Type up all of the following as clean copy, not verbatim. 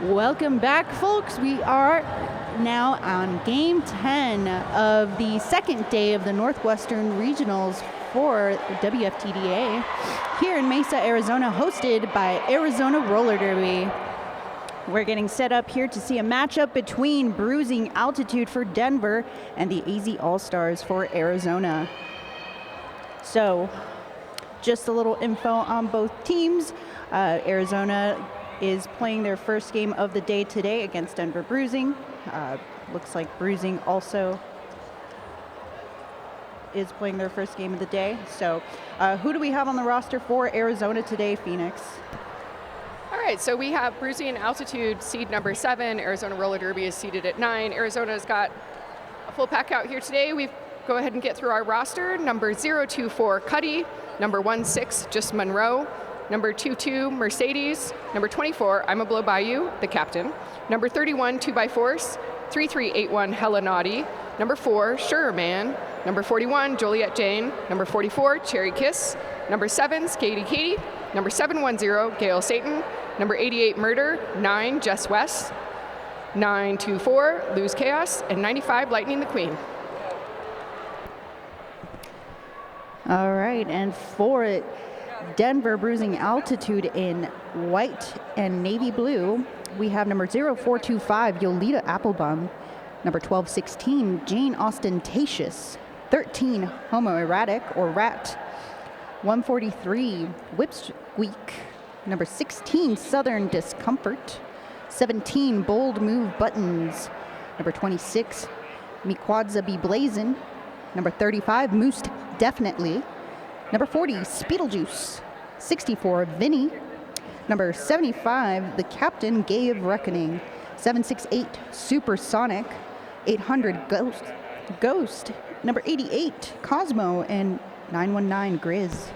Welcome back, folks. We are now on Game 10 of the second day of the Northwestern Regionals for WFTDA here in Mesa, Arizona, hosted by Arizona Roller Derby. We're getting set up here to see a matchup between Bruising Altitude for Denver and the AZ All-Stars for Arizona. So, just a little info on both teams. Arizona is playing their first game of the day today against Denver Bruising. Looks like Bruising also is playing their first game of the day. So who do we have on the roster for Arizona today, Phoenix? All right, so we have Bruising Altitude, seed number 7. Arizona Roller Derby is seeded at 9. Arizona's got a full pack out here today. We go ahead and get through our roster. Number 024, Cuddy. Number 16, Just Monroe. Number 22, Mercedes. Number 24, I'm a Blow by You, the captain. Number 31, 2x4, 3381, Hella Naughty. Number 4, Sure Man. Number 41, Joliet Jane. Number 44, Cherry Kiss. Number 7, Skatey Katie. Number 710, Gail Satan. Number 88, Murder. 9, Jess West. 924, Lose Chaos. And 95, Lightning the Queen. All right, and for it, Denver Bruising Altitude in white and navy blue, we have number 0425, Yolita Applebaum. Number 1216, Jane Ostentatious. 13, Homo Erratic or Rat. 143, Whipsqueak. Number 16, Southern Discomfort. 17, Bold Move Buttons. Number 26, Miquadza Be Blazin'. Number 35, Moose Definitely. Number 40, Speedlejuice. 64, Vinny. Number 75, The Captain Gave Reckoning. 768, Supersonic. 800, Ghost. Number 88, Cosmo. And 919, Grizz.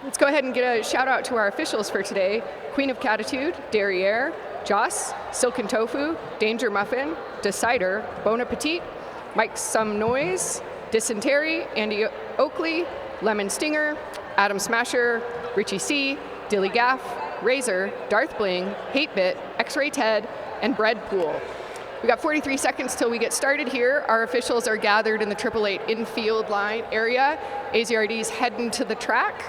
Let's go ahead and get a shout out to our officials for today. Queen of Catitude, Derriere, Joss, Silken Tofu, Danger Muffin, Decider, Bon Appetit, Mike Some Noise, Dysentery, Andy Oakley, Lemon Stinger, Adam Smasher, Richie C, Dilly Gaff, Razor, Darth Bling, Hate Bit, X-Ray Ted, and Bread Pool. We got 43 seconds till we get started here. Our officials are gathered in the 888 infield line area. AZRD's heading to the track.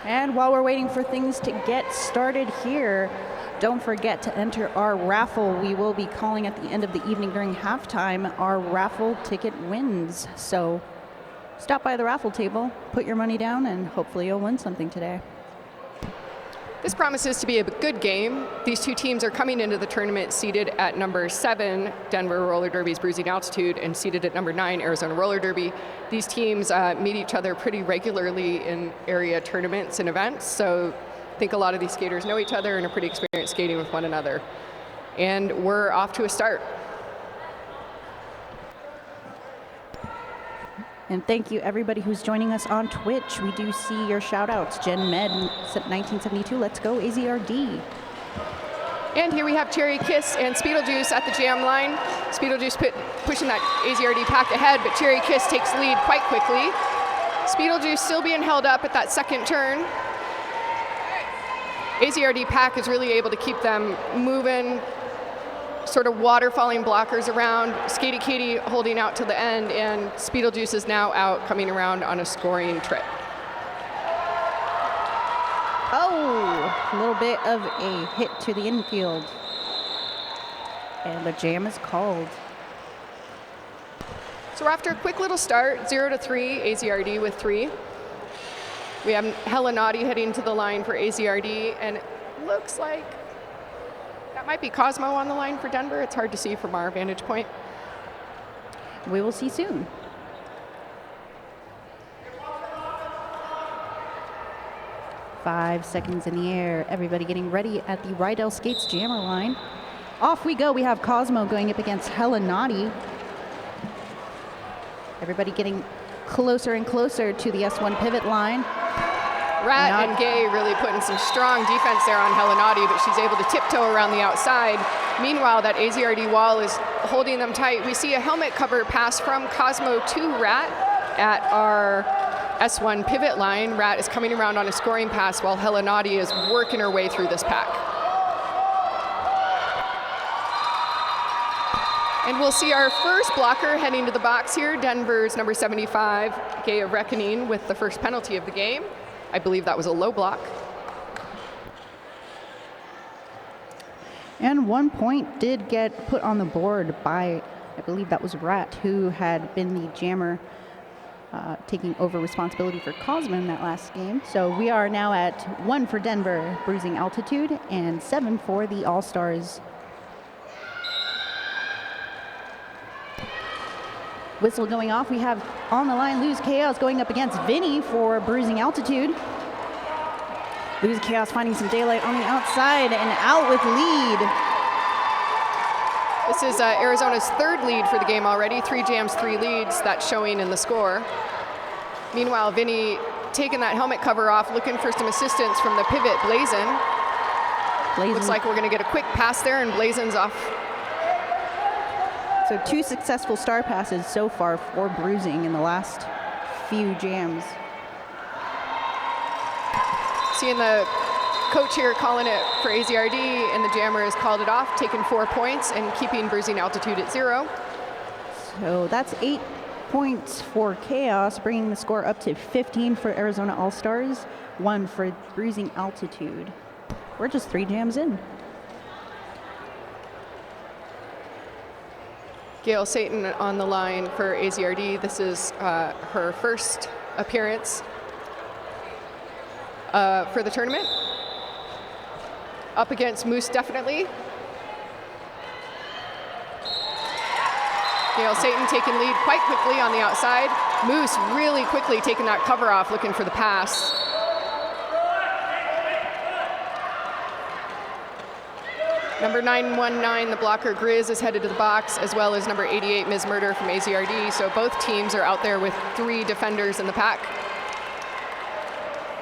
And while we're waiting for things to get started here, don't forget to enter our raffle. We will be calling at the end of the evening during halftime our raffle ticket wins. So stop by the raffle table, put your money down, and hopefully you'll win something today. This promises to be a good game. These two teams are coming into the tournament seated at number 7, Denver Roller Derby's Bruising Altitude, and seated at number 9, Arizona Roller Derby. These teams meet each other pretty regularly in area tournaments and events, so I think a lot of these skaters know each other and are pretty experienced skating with one another. And we're off to a start. And thank you everybody who's joining us on Twitch. We do see your shout outs. Jen Med, 1972, let's go AZRD. And here we have Cherry Kiss and Speedlejuice at the jam line. Speedlejuice pushing that AZRD pack ahead, but Cherry Kiss takes the lead quite quickly. Speedlejuice still being held up at that second turn. AZRD pack is really able to keep them moving, sort of waterfalling blockers around. Skatey Katie holding out to the end, and Speedlejuice is now out, coming around on a scoring trip. Oh, a little bit of a hit to the infield. And the jam is called. So after a quick little start, 0-3, AZRD with 3. We have Hella Naughty heading to the line for AZRD, and it looks like that might be Cosmo on the line for Denver. It's hard to see from our vantage point. We will see soon. Five seconds in the air. Everybody getting ready at the Rydell Skates jammer line. Off we go. We have Cosmo going up against Hella Naughty. Everybody getting closer and closer to the S1 pivot line. Rat and Gay really putting some strong defense there on Hella Naughty, but she's able to tiptoe around the outside. Meanwhile, that AZRD wall is holding them tight. We see a helmet cover pass from Cosmo to Rat at our S1 pivot line. Rat is coming around on a scoring pass while Helenati is working her way through this pack. And we'll see our first blocker heading to the box here, Denver's number 75, Gay of Reckoning, with the first penalty of the game. I believe that was a low block. And 1 point did get put on the board by, I believe that was Rat, who had been the jammer taking over responsibility for Cosma in that last game. So we are now at 1 for Denver, Bruising Altitude, and 7 for the All-Stars. Whistle going off. We have on the line Lose Chaos going up against Vinny for Bruising Altitude. Lose Chaos finding some daylight on the outside and out with lead. This is Arizona's 3rd lead for the game already. 3 jams, 3 leads. That's showing in the score. Meanwhile, Vinny taking that helmet cover off, looking for some assistance from the pivot, Blazin. Looks like we're going to get a quick pass there, and Blazin's off. So 2 successful star passes so far for Bruising in the last few jams. Seeing the coach here calling it for AZRD, and the jammer has called it off, taking 4 points and keeping Bruising Altitude at 0. So that's 8 points for Chaos, bringing the score up to 15 for Arizona All-Stars, 1 for Bruising Altitude. We're just 3 jams in. Gail Satan on the line for AZRD. This is her first appearance for the tournament. Up against Moose, definitely. Gail Satan taking lead quite quickly on the outside. Moose really quickly taking that cover off, looking for the pass. Number 919, the blocker Grizz, is headed to the box, as well as number 88, Ms. Murder from AZRD. So both teams are out there with 3 defenders in the pack.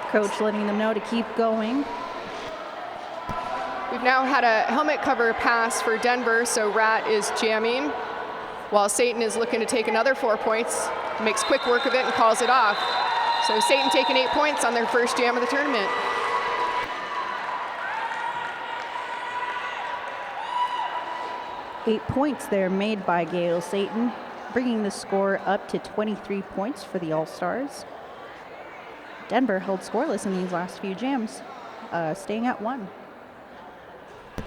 Coach letting them know to keep going. We've now had a helmet cover pass for Denver, so Rat is jamming, while Satan is looking to take another 4 points, makes quick work of it and calls it off. So Satan taking 8 points on their first jam of the tournament. Eight points there made by Gail Satan, bringing the score up to 23 points for the All-Stars. Denver held scoreless in these last few jams, staying at 1.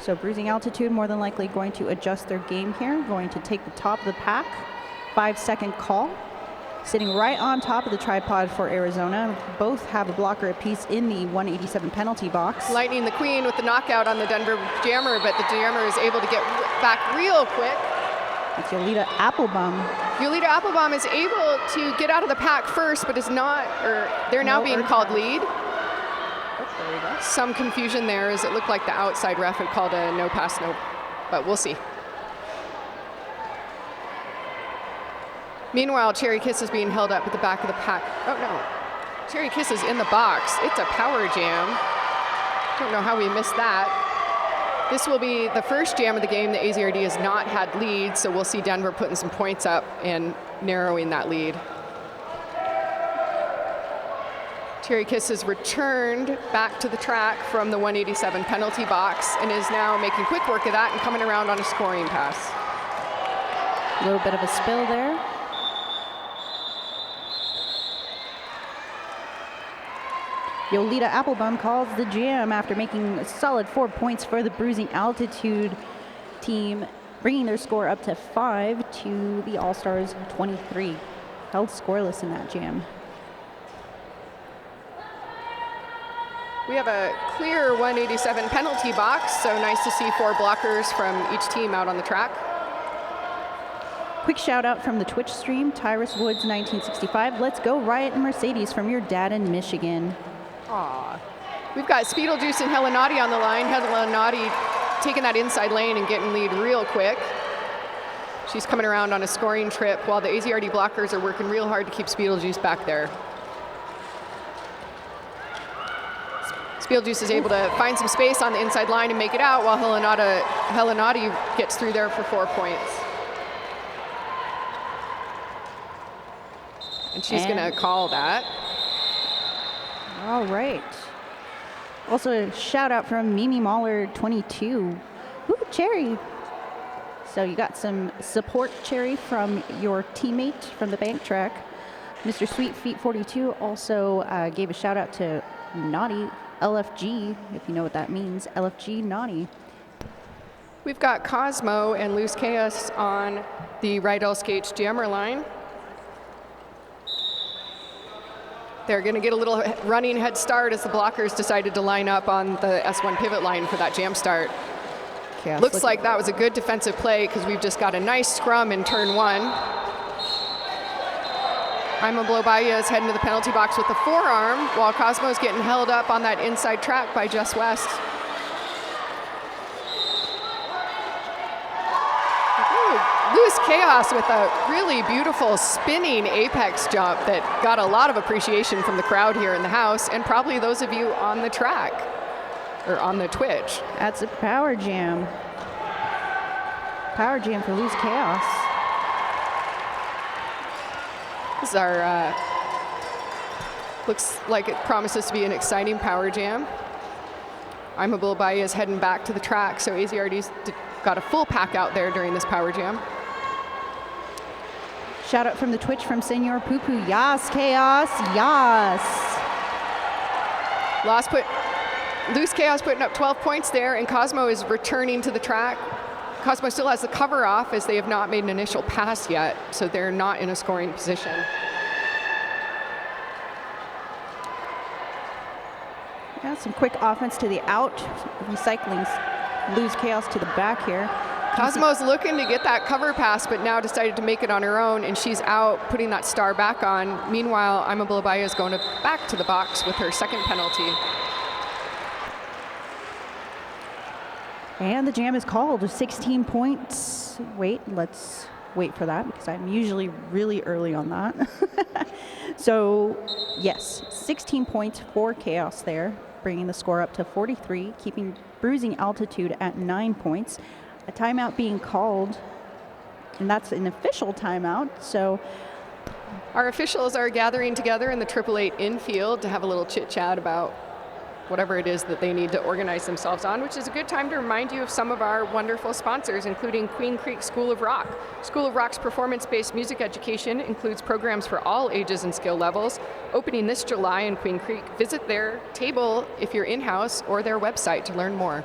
So Bruising Altitude more than likely going to adjust their game here, going to take the top of the pack, 5-second call. Sitting right on top of the tripod for Arizona. Both have a blocker apiece in the 187 penalty box. Lightning the Queen with the knockout on the Denver jammer, but the jammer is able to get back real quick. It's Yolita Applebaum. Yolita Applebaum is able to get out of the pack first, but is not, or they're now being called lead. Some confusion there, as it looked like the outside ref had called a no pass, no, but we'll see. Meanwhile, Cherry Kiss is being held up at the back of the pack. Oh no, Cherry Kiss is in the box. It's a power jam. Don't know how we missed that. This will be the first jam of the game that AZRD has not had lead, so we'll see Denver putting some points up and narrowing that lead. Cherry Kiss has returned back to the track from the 187 penalty box and is now making quick work of that and coming around on a scoring pass. A little bit of a spill there. Yolita Applebaum calls the jam after making a solid 4 points for the Bruising Altitude team, bringing their score up to 5 to the All-Stars 23. Held scoreless in that jam. We have a clear 187 penalty box, so nice to see 4 blockers from each team out on the track. Quick shout out from the Twitch stream, Tyrus Woods 1965. Let's go Riot and Mercedes from your dad in Michigan. Aw. We've got Speedlejuice and Helenati on the line. Helenati taking that inside lane and getting lead real quick. She's coming around on a scoring trip while the AZRD blockers are working real hard to keep Speedlejuice back there. Speedlejuice is able to find some space on the inside line and make it out, while Helenati gets through there for 4 points. And she's going to call that. All right. Also, a shout out from Mimi Mahler 22. Ooh, Cherry. So you got some support, Cherry, from your teammate from the bank track. Mr. Sweet Feet 42 also gave a shout out to Naughty LFG, if you know what that means. LFG Naughty. We've got Cosmo and Loose Chaos on the Rydell Skates jammer line. They're going to get a little running head start as the blockers decided to line up on the S1 pivot line for that jam start. Chaos Looks like that was a good defensive play because we've just got a nice scrum in turn 1. Ima Blobaya is heading to the penalty box with the forearm while Cosmo's getting held up on that inside track by Jess West. Loose Chaos with a really beautiful spinning apex jump that got a lot of appreciation from the crowd here in the house and probably those of you on the track or on the Twitch. That's a power jam. Power jam for Loose Chaos. This is our, looks like it promises to be an exciting power jam. Ima Blobaya is heading back to the track, so AZRD's got a full pack out there during this power jam. Shout out from the Twitch from Senor Poo Poo. Yas, Chaos, yas. Loose Chaos putting up 12 points there, and Cosmo is returning to the track. Cosmo still has the cover off as they have not made an initial pass yet, so they're not in a scoring position. Yeah, some quick offense to the out, recycling Loose Chaos to the back here. Cosmo's looking to get that cover pass, but now decided to make it on her own, and she's out putting that star back on. Meanwhile, Ima Blobaya is going back to the box with her second penalty. And the jam is called. 16 points. Wait, let's wait for that because I'm usually really early on that. So, yes, 16 points for Chaos there, bringing the score up to 43, keeping Bruising Altitude at 9 points. A timeout being called, and that's an official timeout. So our officials are gathering together in the 888 infield to have a little chit chat about whatever it is that they need to organize themselves on, which is a good time to remind you of some of our wonderful sponsors, including Queen Creek School of Rock. School of Rock's performance-based music education includes programs for all ages and skill levels. Opening this July in Queen Creek, visit their table if you're in-house or their website to learn more.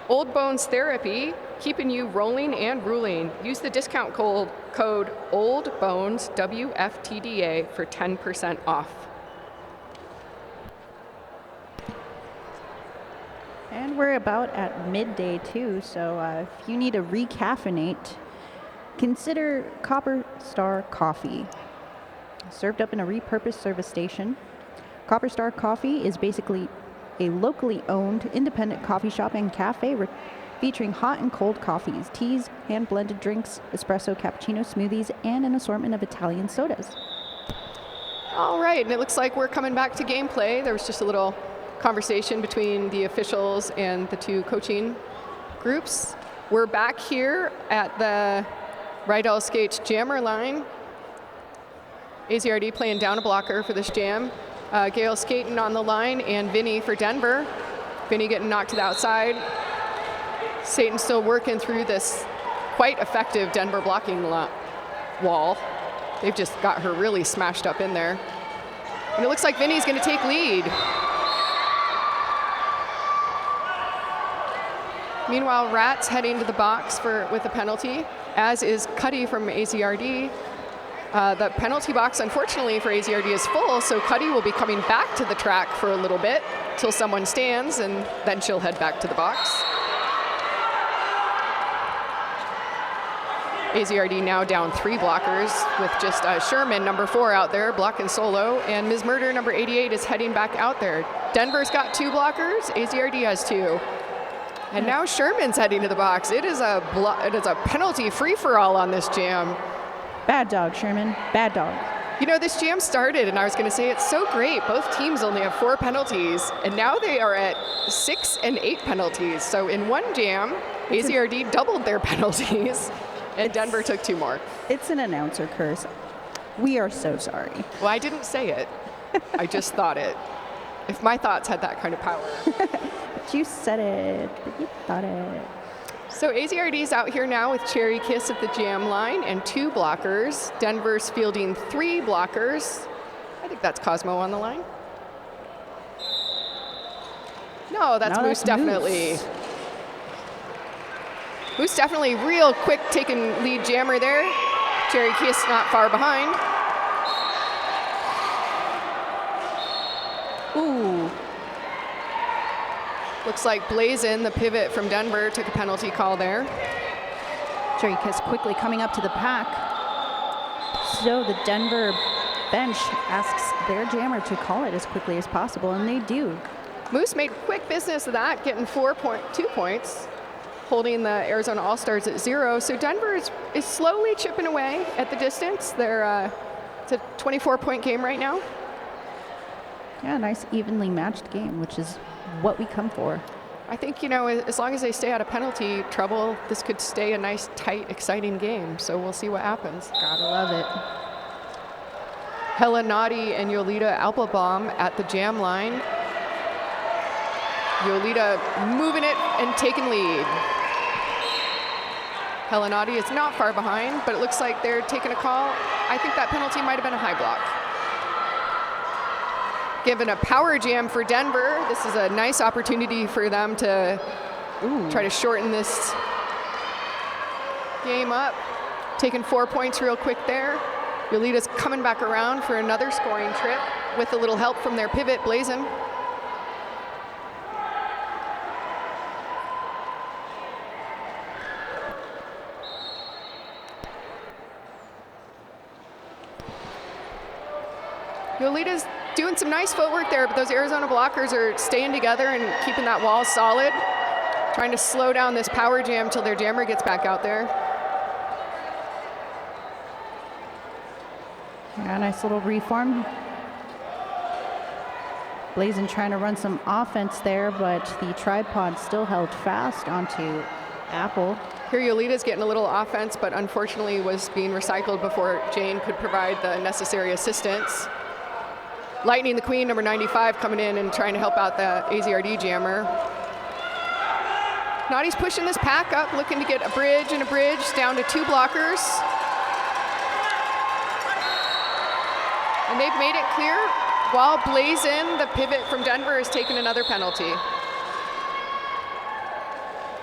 Old Bones Therapy, keeping you rolling and ruling. Use the discount code OLDBONES, WFTDA, for 10% off. And we're about at midday too, so if you need to recaffeinate, consider Copper Star Coffee. Served up in a repurposed service station. Copper Star Coffee is basically a locally owned independent coffee shop and cafe featuring hot and cold coffees, teas, hand-blended drinks, espresso, cappuccino, smoothies, and an assortment of Italian sodas. All right, and it looks like we're coming back to gameplay. There was just a little conversation between the officials and the two coaching groups. We're back here at the Rydell Skates jammer line. AZRD playing down a blocker for this jam. Gail skating on the line, and Vinny for Denver. Vinny getting knocked to the outside. Satan still working through this quite effective Denver blocking wall. They've just got her really smashed up in there. And it looks like Vinny's going to take lead. Meanwhile, Rat's heading to the box with a penalty, as is Cuddy from AZRD. The penalty box, unfortunately, for AZRD is full, so Cuddy will be coming back to the track for a little bit till someone stands, and then she'll head back to the box. AZRD now down 3 blockers with just Sherman, number 4, out there blocking solo, and Ms. Murder, number 88, is heading back out there. Denver's got 2 blockers, AZRD has 2. And now Sherman's heading to the box. It is a penalty free-for-all on this jam. Bad dog, Sherman. Bad dog. You know, this jam started, and I was going to say it's so great. Both teams only have 4 penalties, and now they are at 6 and 8 penalties. So in one jam, AZRD doubled their penalties. And Denver took 2 more. It's an announcer curse. We are so sorry. Well, I didn't say it. I just thought it. If my thoughts had that kind of power. But you said it. But you thought it. So AZRD's out here now with Cherry Kiss at the jam line and 2 blockers. Denver's fielding 3 blockers. I think that's Cosmo on the line. No, that's Moose definitely. Moose definitely real quick taking lead jammer there. Cherry Kiss not far behind. Ooh. Looks like Blazin, the pivot from Denver, took a penalty call there. Cherry Kiss quickly coming up to the pack. So the Denver bench asks their jammer to call it as quickly as possible, and they do. Moose made quick business of that, getting 2 points, holding the Arizona All-Stars at 0. So Denver is slowly chipping away at the distance. It's a 24-point game right now. Yeah, a nice evenly matched game, which is what we come for. I think, as long as they stay out of penalty trouble, this could stay a nice, tight, exciting game. So we'll see what happens. Gotta love it. Hella Naughty and Yolita Applebaum at the jam line. Yolita moving it and taking lead. Hella Naughty is not far behind, but it looks like they're taking a call. I think that penalty might have been a high block. Given a power jam for Denver, this is a nice opportunity for them to try to shorten this game up. Taking 4 points real quick there. Yolita's coming back around for another scoring trip with a little help from their pivot, Blazin. Yolita's doing some nice footwork there, but those Arizona blockers are staying together and keeping that wall solid, trying to slow down this power jam till their jammer gets back out there. Yeah, nice little reform. Blazin trying to run some offense there, but the tripod still held fast onto Apple. Here Yolita's getting a little offense, but unfortunately was being recycled before Jane could provide the necessary assistance. Lightning the Queen, number 95, coming in and trying to help out the AZRD jammer. Naughty's pushing this pack up, looking to get a bridge and a bridge down to 2 blockers. And they've made it clear while Blazin, the pivot from Denver, is taking another penalty.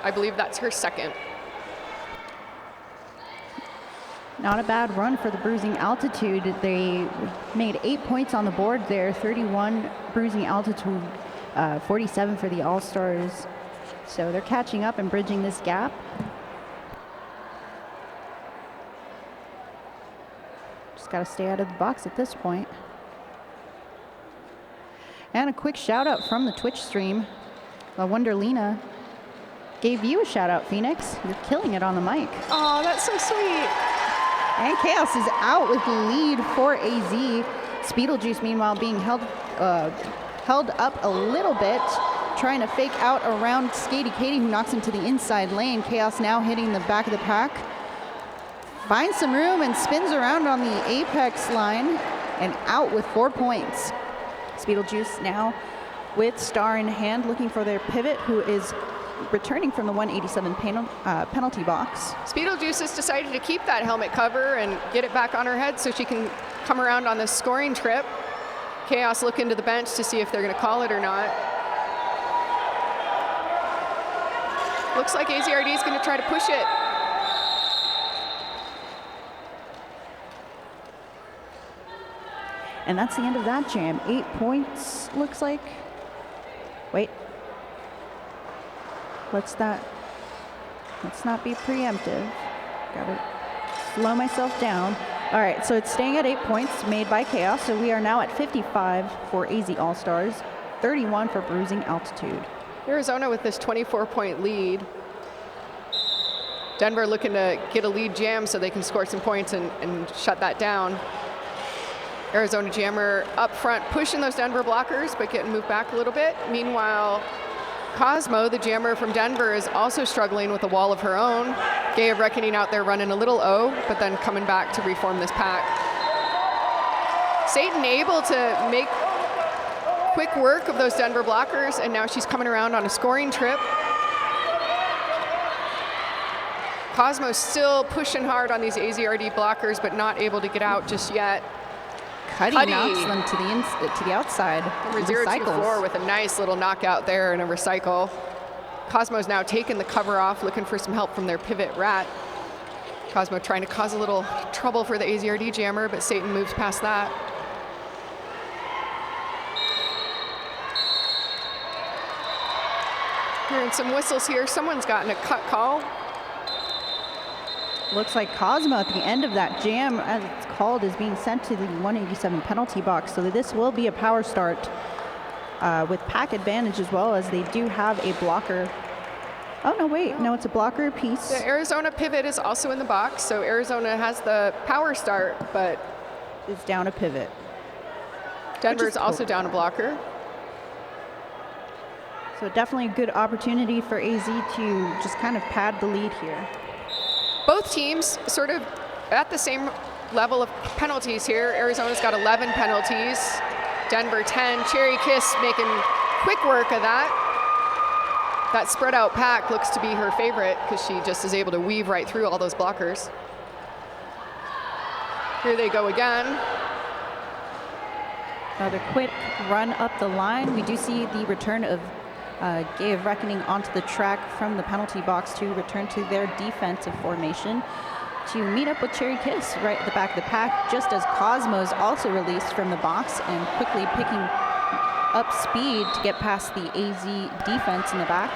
I believe that's her second. Not a bad run for the Bruising Altitude. They made 8 points on the board there, 31 Bruising Altitude, 47 for the All-Stars. So they're catching up and bridging this gap. Just got to stay out of the box at this point. And a quick shout out from the Twitch stream. La Wonderlina gave you a shout out, Phoenix. You're killing it on the mic. Oh, that's so sweet. And Chaos is out with the lead for AZ. Speedlejuice, meanwhile, being held up a little bit, trying to fake out around Skatey Katie, who knocks into the inside lane. Chaos now hitting the back of the pack. Finds some room and spins around on the apex line and out with 4 points. Speedlejuice now with star in hand, looking for their pivot, who is returning from the 187 penalty box. Speedlejuice has decided to keep that helmet cover and get it back on her head so she can come around on this scoring trip. Chaos looking to the bench to see if they're going to call it or not. Looks like AZRD is going to try to push it. And that's the end of that jam. 8 points, looks like. Wait. Let's not be preemptive. Gotta slow myself down. All right, so it's staying at 8 points made by Chaos. So we are now at 55 for AZ All-Stars, 31 for Bruising Altitude. Arizona with this 24-point lead. Denver looking to get a lead jam so they can score some points and shut that down. Arizona jammer up front pushing those Denver blockers, but getting moved back a little bit. Meanwhile, Cosmo, the jammer from Denver, is also struggling with a wall of her own. Gay of Reckoning out there running a little O, but then coming back to reform this pack. Satan able to make quick work of those Denver blockers, and now she's coming around on a scoring trip. Cosmo's still pushing hard on these AZRD blockers, but not able to get out just yet. Cuddy knocks them to the outside. Number 024 with a nice little knockout there and a recycle. Cosmo's now taking the cover off, looking for some help from their pivot rat. Cosmo trying to cause a little trouble for the AZRD jammer, but Satan moves past that. Hearing some whistles here. Someone's gotten a cut call. Looks like Cosmo at the end of that jam, as it's called, is being sent to the 187 penalty box. So this will be a power start with pack advantage, as well as they do have a blocker. Oh, no, wait. No, it's a blocker piece. The Arizona pivot is also in the box. So Arizona has the power start, but is down a pivot. Denver's also down a blocker. So definitely a good opportunity for AZ to just kind of pad the lead here. Both teams sort of at the same level of penalties here. Arizona's got 11 penalties, Denver 10. Cherry Kiss making quick work of that. That spread out pack looks to be her favorite because she just is able to weave right through all those blockers. Here they go again. Another quick run up the line. We do see the return of Gay of Reckoning onto the track from the penalty box to return to their defensive formation to meet up with Cherry Kiss right at the back of the pack, just as Cosmo's also released from the box and quickly picking up speed to get past the AZ defense in the back.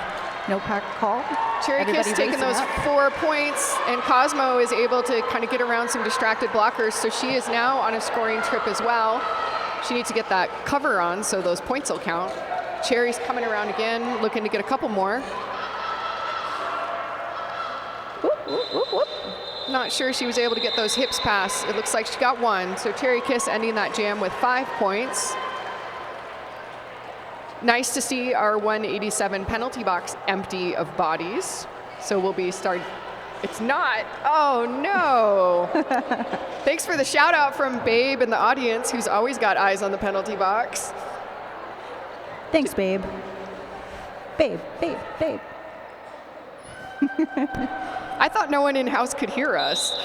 No pack call. Cherry Kiss taking those 4 points, and Cosmo is able to kind of get around some distracted blockers, so she is now on a scoring trip as well. She needs to get that cover on so those points will count. Cherry's coming around again, looking to get a couple more. Whoop, whoop, whoop, whoop. Not sure she was able to get those hips past. It looks like she got one. So Cherry Kiss ending that jam with 5 points. Nice to see our 187 penalty box empty of bodies. So we'll be starting. It's not. Oh, no. Thanks for the shout out from Babe in the audience, who's always got eyes on the penalty box. Thanks, Babe. Babe, Babe, Babe. I thought no one in-house could hear us.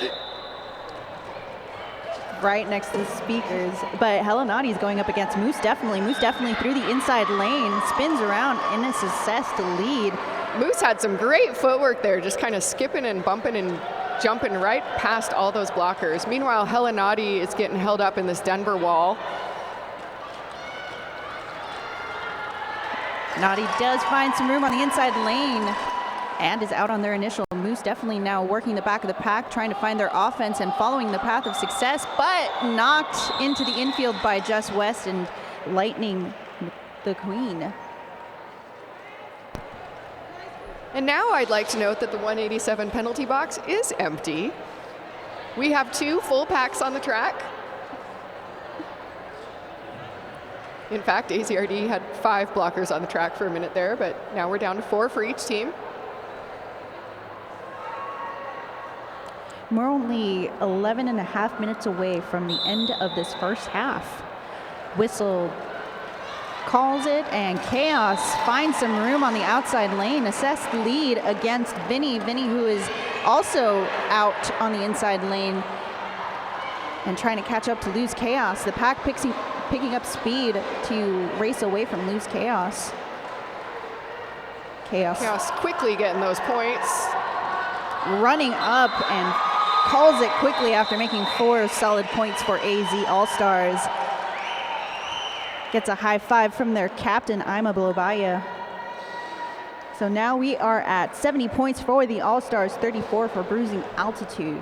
Right next to the speakers. But Helenati's going up against Moose Definitely. Moose Definitely through the inside lane, spins around in a success to lead. Moose had some great footwork there, just kind of skipping and bumping and jumping right past all those blockers. Meanwhile, Helenati is getting held up in this Denver wall. Naughty does find some room on the inside lane and is out on their initial. Moose Definitely now working the back of the pack, trying to find their offense and following the path of success, but knocked into the infield by Just West and Lightning the Queen. And now I'd like to note that the 187 penalty box is empty. We have 2 full packs on the track. In fact, AZRD had 5 blockers on the track for a minute there, but now we're down to 4 for each team. We're only 11 and a half minutes away from the end of this first half. Whistle calls it, and Chaos finds some room on the outside lane. Assessed lead against Vinny. Vinny, who is also out on the inside lane and trying to catch up to Lose Chaos. The pack picking up speed to race away from Lose Chaos. Chaos quickly getting those points. Running up and calls it quickly after making 4 solid points for AZ All-Stars. Gets a high five from their captain, Ima Blobaya. So now we are at 70 points for the All-Stars, 34 for Bruising Altitude.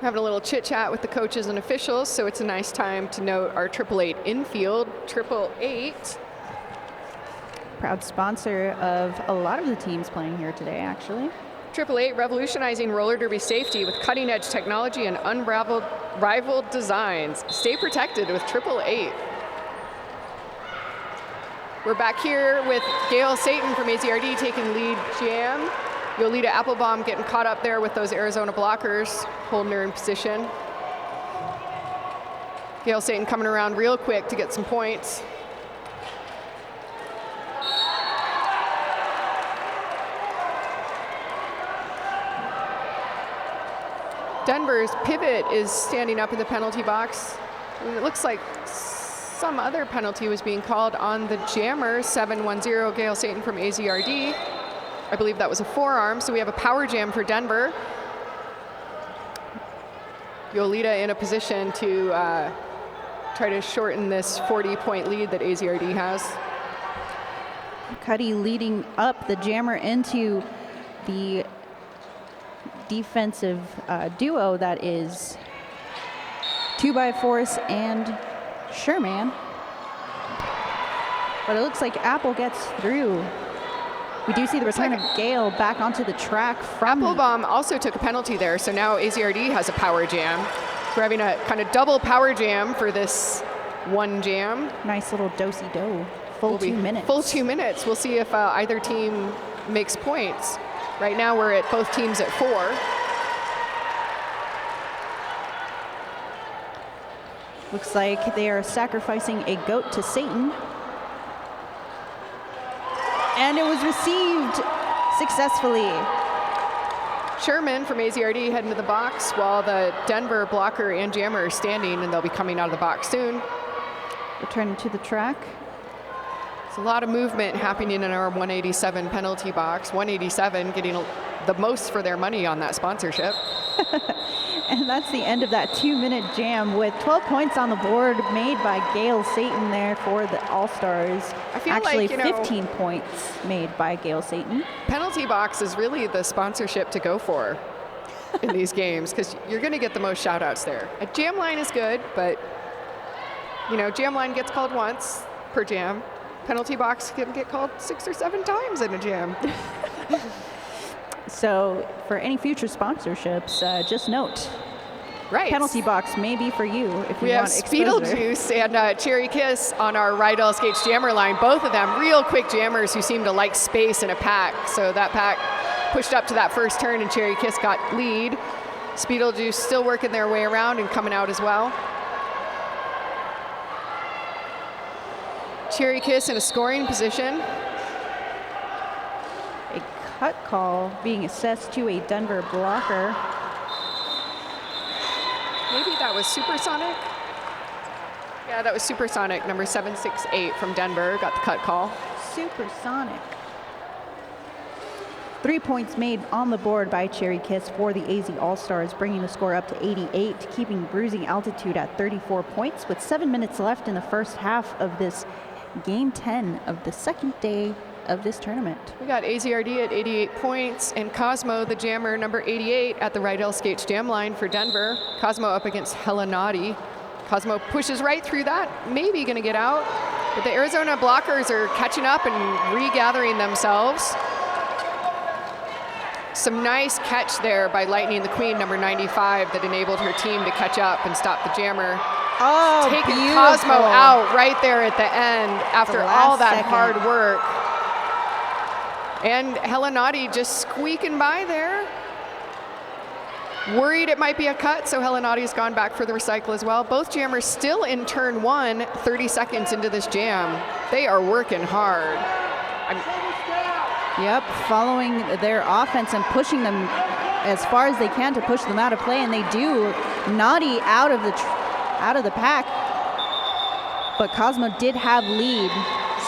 Having a little chit chat with the coaches and officials, so it's a nice time to note our 888 infield, 888. Proud sponsor of a lot of the teams playing here today, actually. 888 revolutionizing roller derby safety with cutting edge technology and unrivaled designs. Stay protected with 888. We're back here with Gail Satan from AZRD taking lead jam. Yolita Applebaum getting caught up there with those Arizona blockers, holding her in position. Gail Satan coming around real quick to get some points. Denver's pivot is standing up in the penalty box. And it looks like some other penalty was being called on the jammer, 710 Gail Satan from AZRD. I believe that was a forearm, so we have a power jam for Denver. Yolita in a position to try to shorten this 40-point lead that AZRD has. Cuddy leading up the jammer into the defensive duo that is 2x4 and Sherman. But it looks like Apple gets through. We do see the return of Gale back onto the track from Applebaum also took a penalty there, so now AZRD has a power jam. We're having a kind of double power jam for this one jam. Nice little do-si-do. Full 2 minutes. Full 2 minutes. We'll see if either team makes points. Right now we're at both teams at 4. Looks like they are sacrificing a goat to Satan. And it was received successfully. Sherman from AZRD heading to the box while the Denver blocker and jammer are standing, and they'll be coming out of the box soon. Returning to the track. There's a lot of movement happening in our 187 penalty box. 187 getting the most for their money on that sponsorship. And that's the end of that 2-minute jam with 12 points on the board made by Gail Satan there for the All-Stars. I feel Actually, like, 15 points made by Gail Satan. Penalty box is really the sponsorship to go for in these games because you're going to get the most shout outs there. A jam line is good, but jam line gets called once per jam. Penalty box can get called 6 or 7 times in a jam. So for any future sponsorships, just note, right. Penalty box may be for you if you want exposure. We have Speedlejuice and Cherry Kiss on our Rydell Skates jammer line. Both of them real quick jammers who seem to like space in a pack. So that pack pushed up to that first turn and Cherry Kiss got lead. Speedlejuice still working their way around and coming out as well. Cherry Kiss in a scoring position. A cut call being assessed to a Denver blocker. Maybe that was Supersonic? Yeah, that was Supersonic, number 768 from Denver, got the cut call. Supersonic. 3 points made on the board by Cherry Kiss for the AZ All-Stars, bringing the score up to 88, keeping Bruising altitude at 34 points with 7 minutes left in the first half of this Game 10 of the second day of this tournament. We got AZRD at 88 points and Cosmo, the jammer, number 88 at the Rydell Skates jam line for Denver. Cosmo up against Helenati. Cosmo pushes right through that, maybe gonna get out, but the Arizona blockers are catching up and regathering themselves. Some nice catch there by Lightning the Queen, number 95, that enabled her team to catch up and stop the jammer. Oh, taking beautiful. Cosmo out right there at the end after all that hard work. And Helenati just squeaking by there. Worried it might be a cut, so Helenati's gone back for the recycle as well. Both jammers still in turn 1, 30 seconds into this jam. They are working hard. Yep, following their offense and pushing them as far as they can to push them out of play, and they do. Naughty out of the pack, but Cosmo did have lead,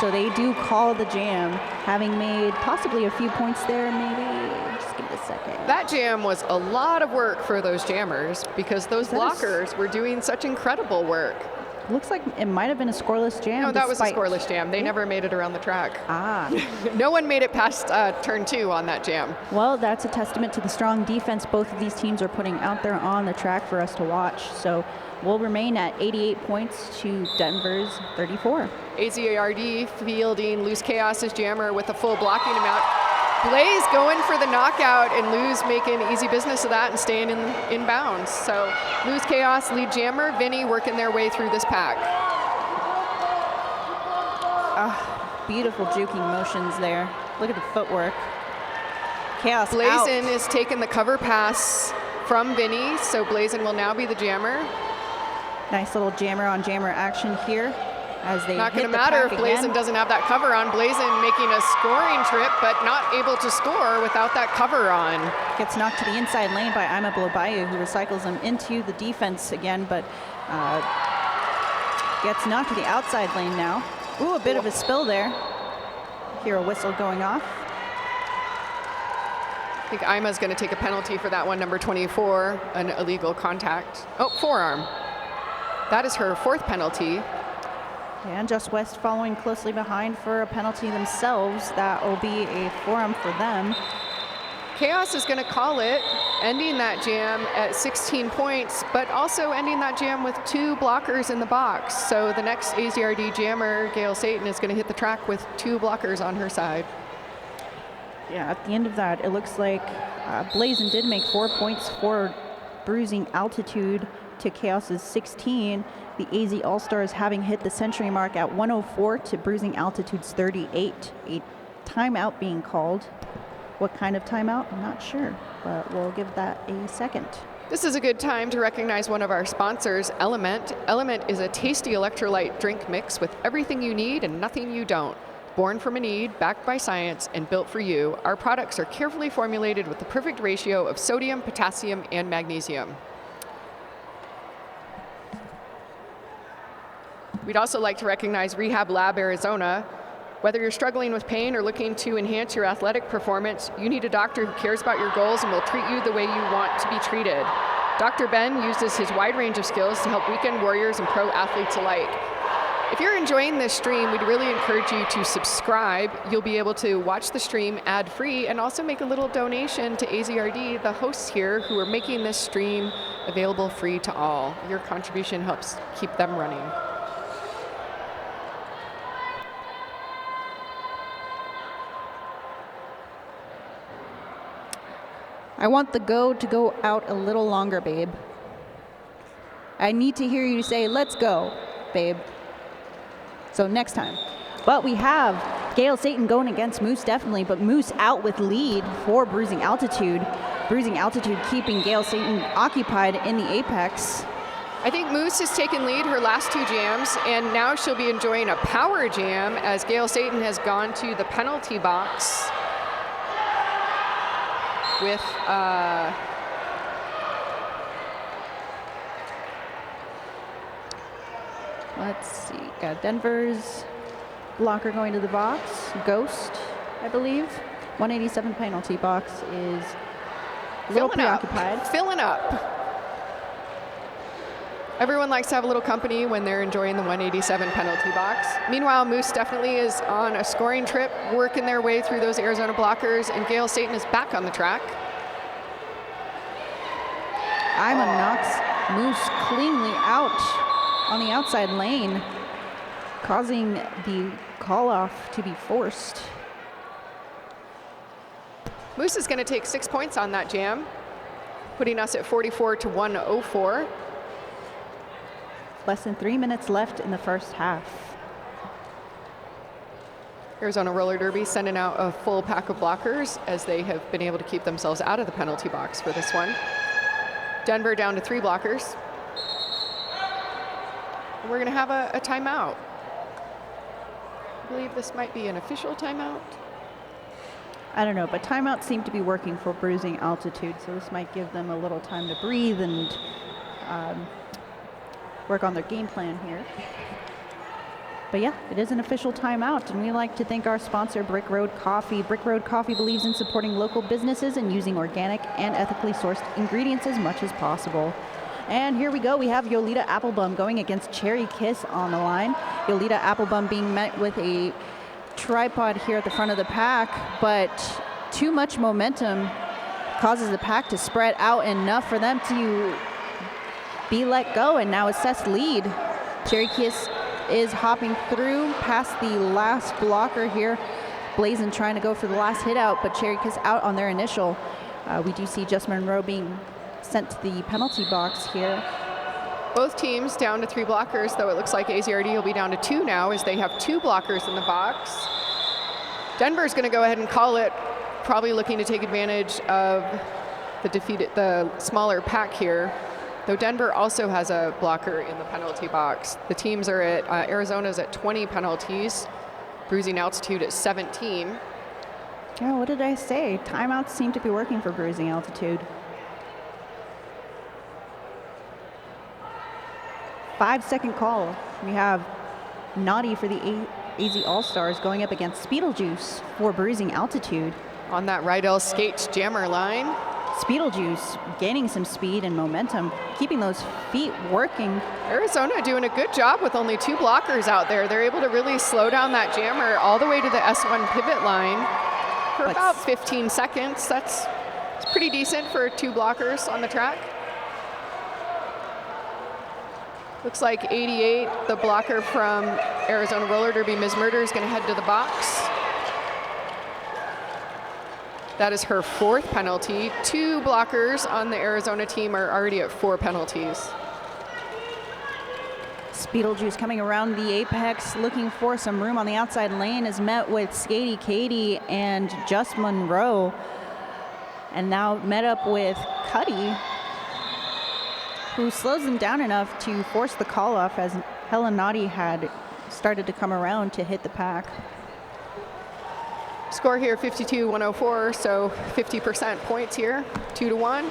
so they do call the jam, having made possibly a few points there, maybe. Just give it a second. That jam was a lot of work for those jammers because those blockers were doing such incredible work. Looks like it might have been a scoreless jam. No, that was a scoreless jam. They never made it around the track. Ah. No one made it past turn 2 on that jam. Well, that's a testament to the strong defense both of these teams are putting out there on the track for us to watch. So we'll remain at 88 points to Denver's 34. AZRD fielding Loose Chaos's jammer with a full blocking amount. Blaze going for the knockout and Luz making easy business of that and staying in bounds. So Loose Chaos, lead jammer, Vinny working their way through this pack. beautiful juking motions there. Look at the footwork. Chaos Blazin out. is taking the cover pass from Vinny, so Blazin will now be the jammer. Nice little jammer on jammer action here as they Not hit going the to matter pack if Blazin again. doesn't have that cover on. Blazin making a scoring trip, but not able to score without that cover on. Gets knocked to the inside lane by Ima Blobayu, who recycles him into the defense again, but gets knocked to the outside lane now. Ooh, a bit of a spill there. Hear a whistle going off. I think Ima's going to take a penalty for that one, number 24, an illegal contact. Oh, forearm. That is her 4th penalty. And Just West following closely behind for a penalty themselves. That will be a forearm for them. Chaos is going to call it, ending that jam at 16 points, but also ending that jam with 2 blockers in the box. So the next AZRD jammer, Gail Satan, is going to hit the track with 2 blockers on her side. Yeah, at the end of that, it looks like Blazin did make 4 points for Bruising Altitude to Chaos's 16. The AZ All-Stars having hit the century mark at 104 to Bruising Altitude's 38. A timeout being called. What kind of timeout? I'm not sure, but we'll give that a second. This is a good time to recognize one of our sponsors, Element. Element is a tasty electrolyte drink mix with everything you need and nothing you don't. Born from a need, backed by science, and built for you, our products are carefully formulated with the perfect ratio of sodium, potassium, and magnesium. We'd also like to recognize Rehab Lab Arizona. Whether you're struggling with pain or looking to enhance your athletic performance, you need a doctor who cares about your goals and will treat you the way you want to be treated. Dr. Ben uses his wide range of skills to help weekend warriors and pro athletes alike. If you're enjoying this stream, we'd really encourage you to subscribe. You'll be able to watch the stream ad-free and also make a little donation to AZRD, the hosts here who are making this stream available free to all. Your contribution helps keep them running. I want the go to go out a little longer, babe. I need to hear you say, let's go, babe. So next time. But we have Gail Satan going against Moose, definitely, but Moose out with lead for Bruising Altitude. Bruising Altitude keeping Gail Satan occupied in the apex. I think Moose has taken lead her last 2 jams, and now she'll be enjoying a power jam as Gail Satan has gone to the penalty box with let's see, got Denver's blocker going to the box. Ghost, I believe. 187 penalty box is a little preoccupied. Filling up. Everyone likes to have a little company when they're enjoying the 187 penalty box. Meanwhile, Moose definitely is on a scoring trip, working their way through those Arizona blockers, and Gail Satan is back on the track. Ima knocks Moose cleanly out on the outside lane, causing the call-off to be forced. Moose is going to take 6 points on that jam, putting us at 44 to 104. Less than 3 minutes left in the first half. Arizona Roller Derby sending out a full pack of blockers as they have been able to keep themselves out of the penalty box for this one. Denver down to 3 blockers. And we're going to have a timeout. I believe this might be an official timeout. I don't know, but timeouts seem to be working for Bruising Altitude, so this might give them a little time to breathe and work on their game plan here. But yeah, it is an official timeout, and we like to thank our sponsor, Brick Road Coffee. Brick Road Coffee believes in supporting local businesses and using organic and ethically sourced ingredients as much as possible. And here we go, we have Yolita Applebum going against Cherry Kiss on the line. Yolita Applebum being met with a tripod here at the front of the pack, but too much momentum causes the pack to spread out enough for them to be let go and now assess lead. Cherry Kiss is hopping through past the last blocker here. Blazin trying to go for the last hit out, but Cherry Kiss out on their initial. We do see Jess Monroe being sent to the penalty box here. Both teams down to 3 blockers, though it looks like AZRD will be down to 2 now as they have 2 blockers in the box. Denver's going to go ahead and call it, probably looking to take advantage of the smaller pack here. Though Denver also has a blocker in the penalty box. The teams are at, Arizona's at 20 penalties, Bruising Altitude at 17. Yeah, what did I say? Timeouts seem to be working for Bruising Altitude. 5-second call. We have NAW for the AZ All-Stars going up against Speedlejuice for Bruising Altitude. On that Rydell Skates jammer line. Speedlejuice gaining some speed and momentum, keeping those feet working. Arizona doing a good job with only 2 blockers out there. They're able to really slow down that jammer all the way to the S1 pivot line for about 15 seconds. It's pretty decent for 2 blockers on the track. Looks like 88, the blocker from Arizona Roller Derby, Ms. Murder, is going to head to the box. That is her 4th penalty. 2 blockers on the Arizona team are already at 4 penalties. Speedlejuice coming around the apex, looking for some room on the outside lane, is met with Skatey Katie and Just Monroe. And now met up with Cuddy, who slows them down enough to force the call off as Helen Naughty had started to come around to hit the pack. Score here 52-104, so 50% points here, 2-1.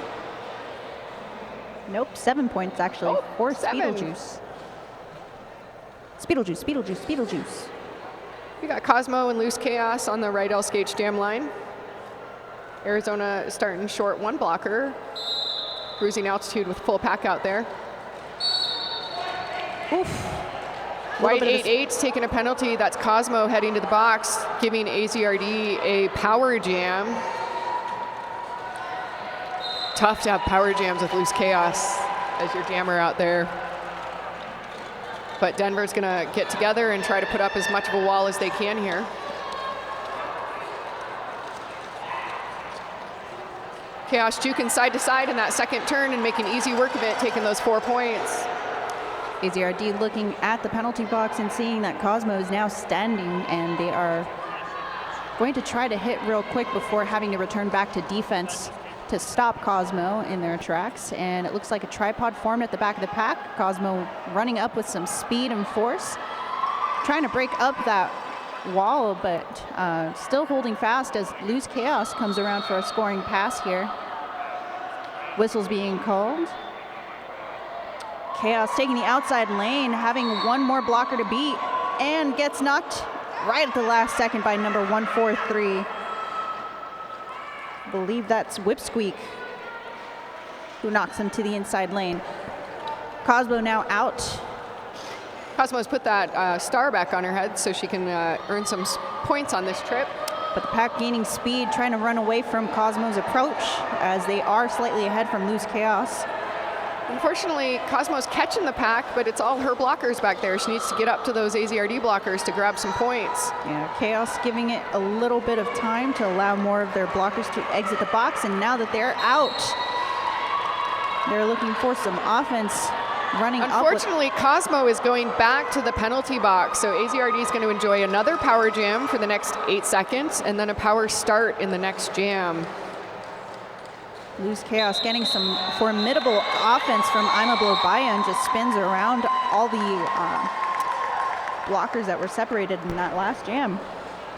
Nope, 7 points actually for 7. Speedlejuice. Speedlejuice, Speedlejuice, Speedlejuice. We got Cosmo and Loose Chaos on the Rydell Skates jam line. Arizona is starting short 1 blocker. Bruising Altitude with full pack out there. Oof. White 8-8's taking a penalty. That's Cosmo heading to the box, giving AZRD a power jam. Tough to have power jams with Loose Chaos as your jammer out there. But Denver's gonna get together and try to put up as much of a wall as they can here. Chaos juking side to side in that second turn and making easy work of it, taking those 4 points. AZRD looking at the penalty box and seeing that Cosmo is now standing, and they are going to try to hit real quick before having to return back to defense to stop Cosmo in their tracks. And it looks like a tripod formed at the back of the pack. Cosmo running up with some speed and force, trying to break up that wall, but still holding fast as Loose Chaos comes around for a scoring pass here. Whistles being called. Chaos taking the outside lane, having 1 more blocker to beat, and gets knocked right at the last second by number 143. I believe that's Whipsqueak, who knocks him to the inside lane. Cosmo now out. Cosmo's put that star back on her head so she can earn some points on this trip. But the pack gaining speed, trying to run away from Cosmo's approach as they are slightly ahead from Loose Chaos. Unfortunately, Cosmo's catching the pack, but it's all her blockers back there. She needs to get up to those AZRD blockers to grab some points. Yeah, Chaos giving it a little bit of time to allow more of their blockers to exit the box, and now that they're out, they're looking for some offense running up. Unfortunately, Cosmo is going back to the penalty box, so AZRD is going to enjoy another power jam for the next 8 seconds, and then a power start in the next jam. Loose Chaos getting some formidable offense from Ima Blobaya and just spins around all the blockers that were separated in that last jam.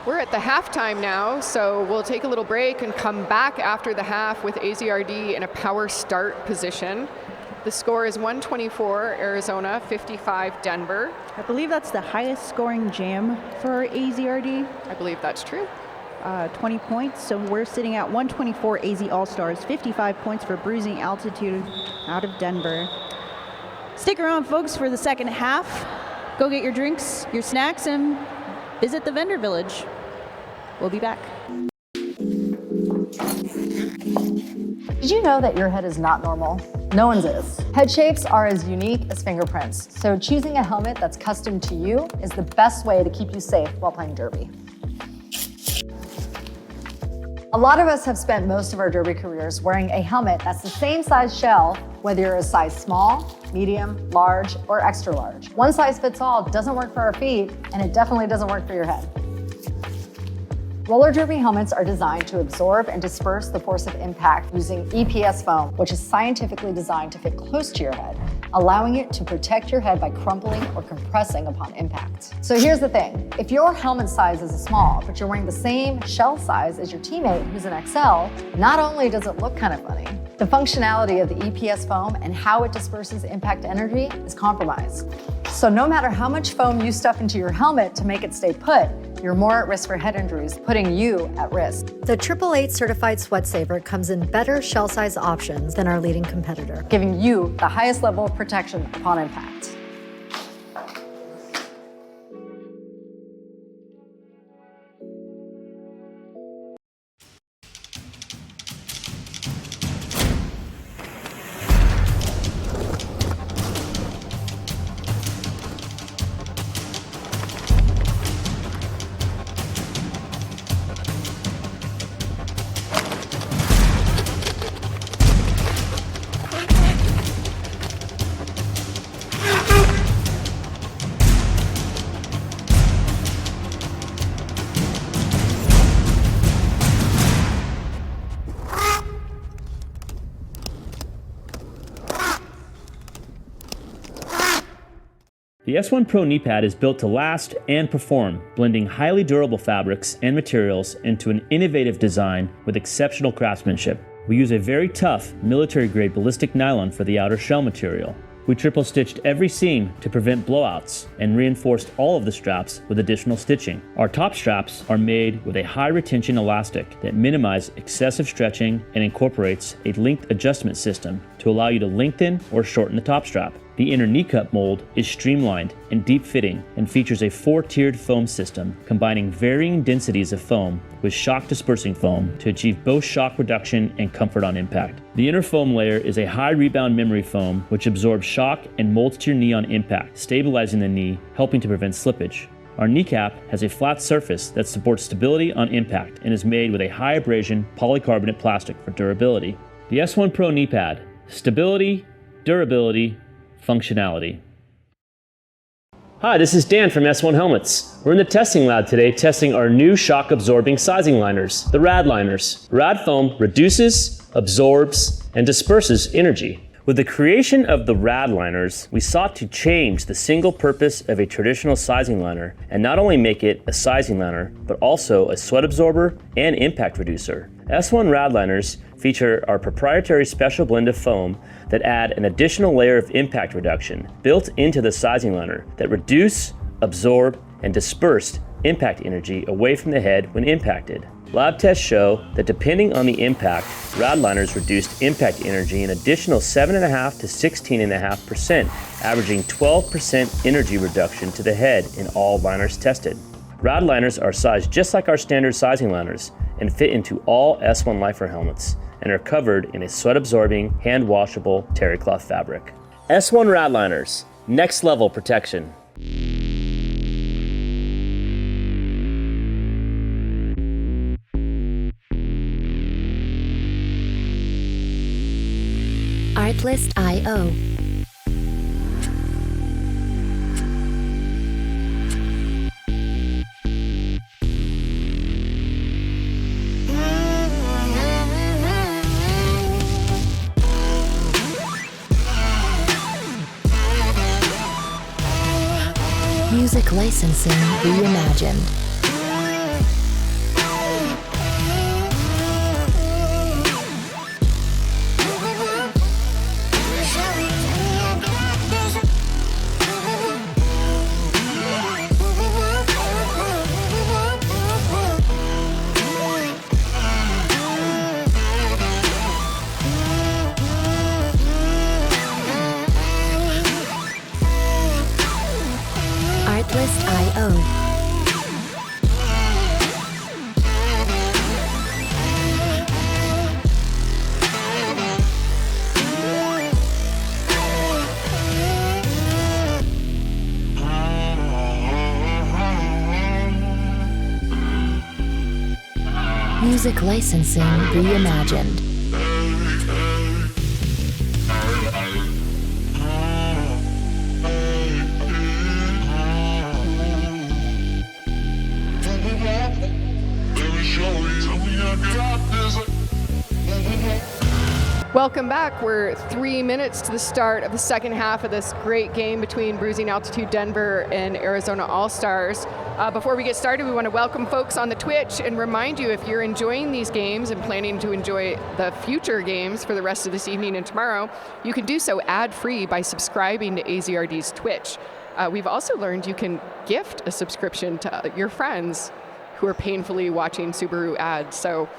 We're at the halftime now, so we'll take a little break and come back after the half with AZRD in a power start position. The score is 124 Arizona, 55 Denver. I believe that's the highest scoring jam for AZRD. I believe that's true. 20 points, so we're sitting at 124 AZ All-Stars, 55 points for Bruising Altitude out of Denver. Stick around, folks, for the second half. Go get your drinks, your snacks, and visit the vendor village. We'll be back. Did you know that your head is not normal? No one's is. Head shapes are as unique as fingerprints, so choosing a helmet that's custom to you is the best way to keep you safe while playing derby. A lot of us have spent most of our derby careers wearing a helmet that's the same size shell, whether you're a size small, medium, large, or extra large. One size fits all doesn't work for our feet, and it definitely doesn't work for your head. Roller derby helmets are designed to absorb and disperse the force of impact using EPS foam, which is scientifically designed to fit close to your head, allowing it to protect your head by crumpling or compressing upon impact. So here's the thing. If your helmet size is a small, but you're wearing the same shell size as your teammate who's an XL, not only does it look kind of funny, the functionality of the EPS foam and how it disperses impact energy is compromised. So no matter how much foam you stuff into your helmet to make it stay put, you're more at risk for head injuries, putting you at risk. The 888 certified Sweat Saver comes in better shell size options than our leading competitor, giving you the highest level of protection upon impact. The S1 Pro knee pad is built to last and perform, blending highly durable fabrics and materials into an innovative design with exceptional craftsmanship. We use a very tough, military-grade ballistic nylon for the outer shell material. We triple stitched every seam to prevent blowouts and reinforced all of the straps with additional stitching. Our top straps are made with a high retention elastic that minimizes excessive stretching and incorporates a length adjustment system to allow you to lengthen or shorten the top strap. The inner knee cup mold is streamlined and deep fitting and features a 4-tiered foam system combining varying densities of foam with shock dispersing foam to achieve both shock reduction and comfort on impact. The inner foam layer is a high rebound memory foam which absorbs shock and molds to your knee on impact, stabilizing the knee, helping to prevent slippage. Our kneecap has a flat surface that supports stability on impact and is made with a high abrasion polycarbonate plastic for durability. The S1 Pro knee pad: stability, durability, functionality. Hi, this is Dan from S1 Helmets. We're in the testing lab today testing our new shock absorbing sizing liners, the RAD liners. RAD foam reduces, absorbs, and disperses energy. With the creation of the RAD liners, we sought to change the single purpose of a traditional sizing liner and not only make it a sizing liner, but also a sweat absorber and impact reducer. S1 RAD liners feature our proprietary special blend of foam that add an additional layer of impact reduction built into the sizing liner that reduce, absorb, and disperse impact energy away from the head when impacted. Lab tests show that depending on the impact, RAD liners reduced impact energy an additional 7.5% to 16.5%, averaging 12% energy reduction to the head in all liners tested. RAD liners are sized just like our standard sizing liners and fit into all S1 Lifer helmets and are covered in a sweat-absorbing, hand-washable terry cloth fabric. S1 RAD liners, next level protection. Artlist.io. Music licensing reimagined. Artlist.io. Music licensing reimagined. Welcome back. We're 3 minutes to the start of the second half of this great game between Bruising Altitude Denver and Arizona All-Stars. Before we get started, we want to welcome folks on the Twitch and remind you, if you're enjoying these games and planning to enjoy the future games for the rest of this evening and tomorrow, you can do so ad-free by subscribing to AZRD's Twitch. We've also learned you can gift a subscription to your friends who are painfully watching Subaru ads. So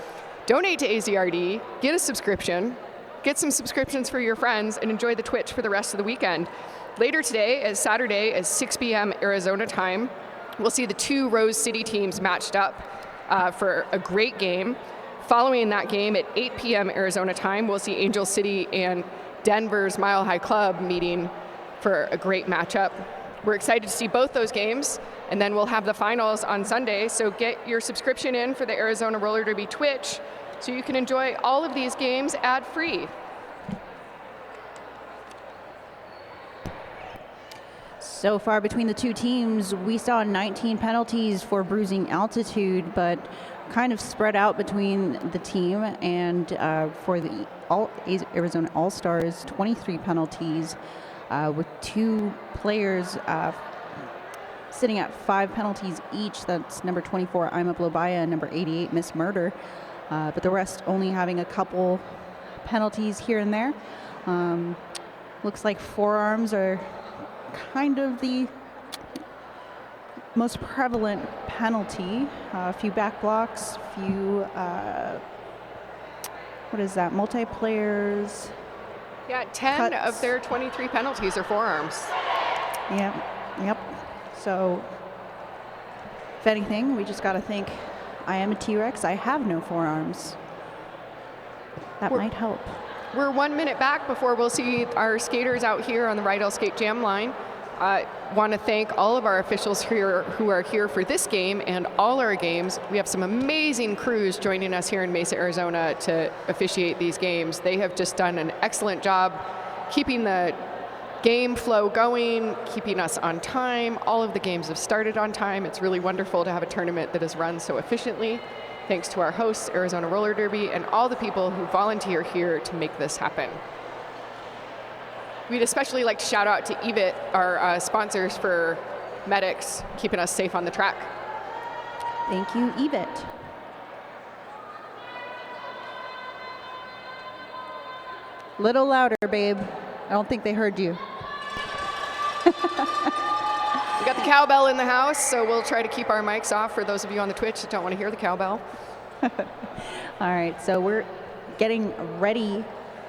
donate to AZRD, get a subscription, get some subscriptions for your friends, and enjoy the Twitch for the rest of the weekend. Later today, as Saturday, at 6 p.m. Arizona time, we'll see the two Rose City teams matched up for a great game. Following that game at 8 p.m. Arizona time, we'll see Angel City and Denver's Mile High Club meeting for a great matchup. We're excited to see both those games, and then we'll have the finals on Sunday, so get your subscription in for the Arizona Roller Derby Twitch so you can enjoy all of these games ad-free. So far between the two teams, we saw 19 penalties for Bruising Altitude, but kind of spread out between the team, and for the Arizona All-Stars, 23 penalties, with two players sitting at 5 penalties each. That's number 24, Ima Blobaya, and number 88, Miss Murder. But the rest only having a couple penalties here and there. Looks like forearms are kind of the most prevalent penalty. A few back blocks, few, what is that, multiplayers. Yeah, 10 cuts. Of their 23 penalties are forearms. Yep. So, if anything, we just got to think, I am a T-Rex, I have no forearms. That might help. We're 1 minute back before we'll see our skaters out here on the Rydell Skate Jam line. I want to thank all of our officials here who are here for this game and all our games. We have some amazing crews joining us here in Mesa, Arizona to officiate these games. They have just done an excellent job keeping the game flow going, keeping us on time. All of the games have started on time. It's really wonderful to have a tournament that is run so efficiently. Thanks to our hosts, Arizona Roller Derby, and all the people who volunteer here to make this happen. We'd especially like to shout out to EVIT, our sponsors for medics, keeping us safe on the track. Thank you, EVIT. Little louder, babe. I don't think they heard you. We got the cowbell in the house, so we'll try to keep our mics off for those of you on the Twitch that don't want to hear the cowbell. All right, so we're getting ready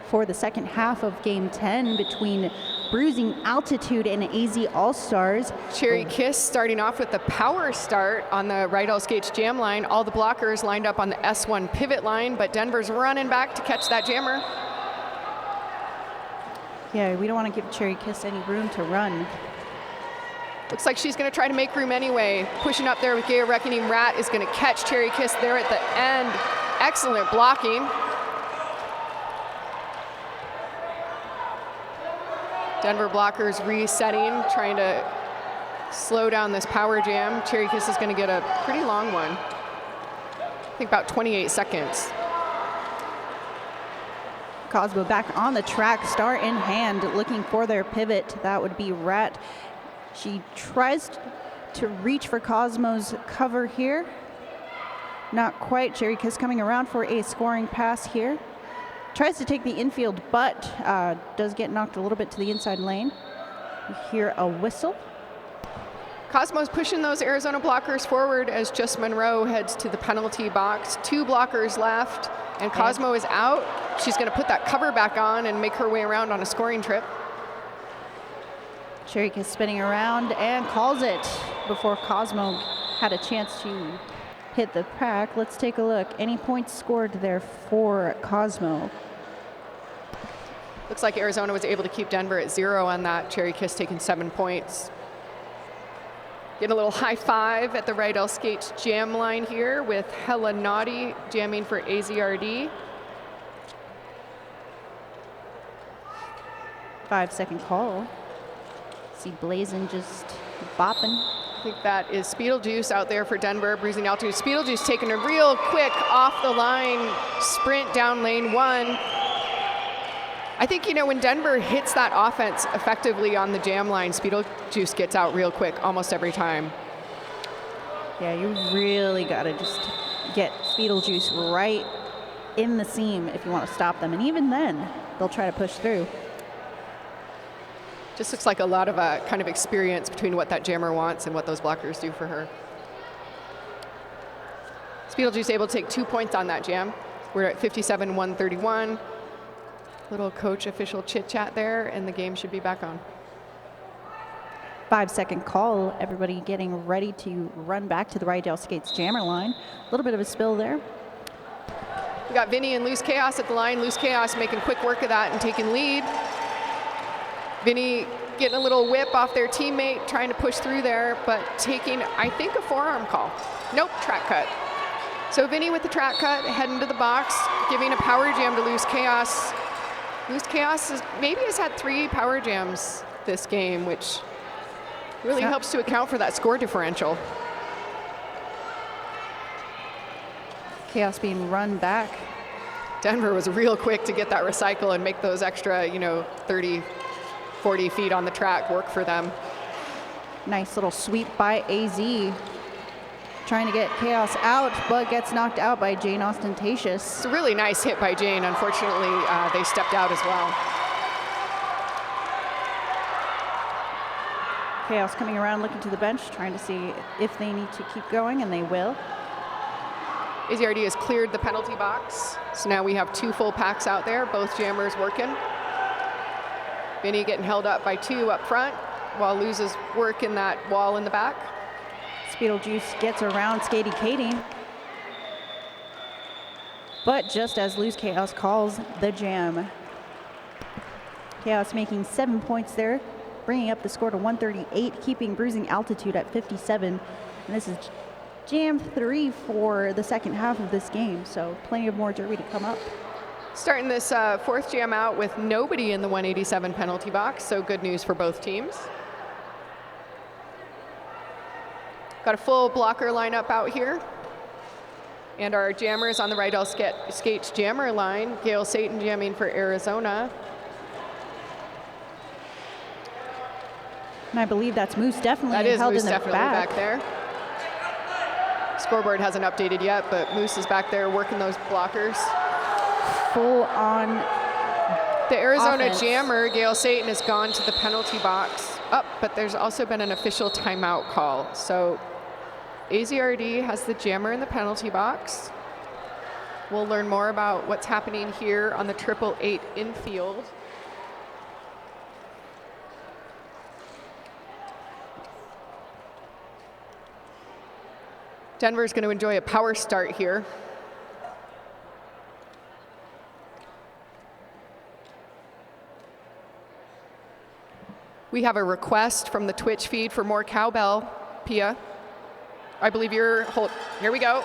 for the second half of Game 10 between Bruising Altitude and AZ All-Stars. Cherry Kiss starting off with the power start on the Rydell Skates Jam line. All the blockers lined up on the S1 pivot line, but Denver's running back to catch that jammer. Yeah, we don't want to give Cherry Kiss any room to run. Looks like she's going to try to make room anyway. Pushing up there with Gaia Reckoning. Rat is going to catch Cherry Kiss there at the end. Excellent blocking. Denver blockers resetting, trying to slow down this power jam. Cherry Kiss is going to get a pretty long one. I think about 28 seconds. Cosmo back on the track, star in hand, looking for their pivot. That would be Rat. She tries to reach for Cosmo's cover here. Not quite. Cherry Kiss coming around for a scoring pass here. Tries to take the infield, but does get knocked a little bit to the inside lane. We hear a whistle. Cosmo's pushing those Arizona blockers forward as Just Monroe heads to the penalty box. 2 blockers left, and Cosmo is out. She's going to put that cover back on and make her way around on a scoring trip. Cherry Kiss spinning around and calls it before Cosmo had a chance to hit the pack. Let's take a look. Any points scored there for Cosmo? Looks like Arizona was able to keep Denver at 0 on that. Cherry Kiss taking 7 points. Getting a little high five at the Rydell Skates jam line here with Hella Naughty jamming for AZRD. 5-second call. See Blazin just bopping. I think that is Speedlejuice out there for Denver, Bruising Altitude. Speedlejuice taking a real quick off the line sprint down lane 1. I think, when Denver hits that offense effectively on the jam line, Speedlejuice gets out real quick almost every time. Yeah, you really got to just get Speedlejuice right in the seam if you want to stop them. And even then, they'll try to push through. Just looks like a lot of kind of experience between what that jammer wants and what those blockers do for her. Speedlejuice able to take 2 points on that jam. We're at 57-131. Little coach official chit chat there, and the game should be back on. 5-second call. Everybody getting ready to run back to the Rydell Skates jammer line. A little bit of a spill there. We got Vinny and Loose Chaos at the line. Loose Chaos making quick work of that and taking lead. Vinny getting a little whip off their teammate, trying to push through there, but taking, I think, a forearm call. Nope, track cut. So Vinny with the track cut, heading to the box, giving a power jam to Loose Chaos. Loose Chaos has had 3 power jams this game, which really helps to account for that score differential. Chaos being run back. Denver was real quick to get that recycle and make those extra, 30, 40 feet on the track work for them. Nice little sweep by AZ. Trying to get Chaos out, but gets knocked out by Jane Ostentatious. It's a really nice hit by Jane. Unfortunately, they stepped out as well. Chaos coming around looking to the bench, trying to see if they need to keep going, and they will. AZRD has cleared the penalty box, so now we have 2 full packs out there, both jammers working. Vinny getting held up by 2 up front, while loses work in that wall in the back. Speedlejuice gets around Skatey Katie. But just as Loose Chaos calls the jam. Chaos making 7 points there, bringing up the score to 138, keeping Bruising Altitude at 57. And this is jam 3 for the second half of this game, so plenty of more derby to come up. Starting this 4th jam out with nobody in the 187 penalty box, so good news for both teams. Got a full blocker lineup out here. And our jammers on the Rydell Skates jammer line, Gail Satan jamming for Arizona. And I believe that's Moose definitely that is held Moose in the definitely back there. Scoreboard hasn't updated yet, but Moose is back there working those blockers. Full on the Arizona offense. Jammer, Gail Satan, has gone to the penalty box. But there's also been an official timeout call. So AZRD has the jammer in the penalty box. We'll learn more about what's happening here on the 888 infield. Denver's going to enjoy a power start here. We have a request from the Twitch feed for more cowbell, Pia. I believe you're, here we go.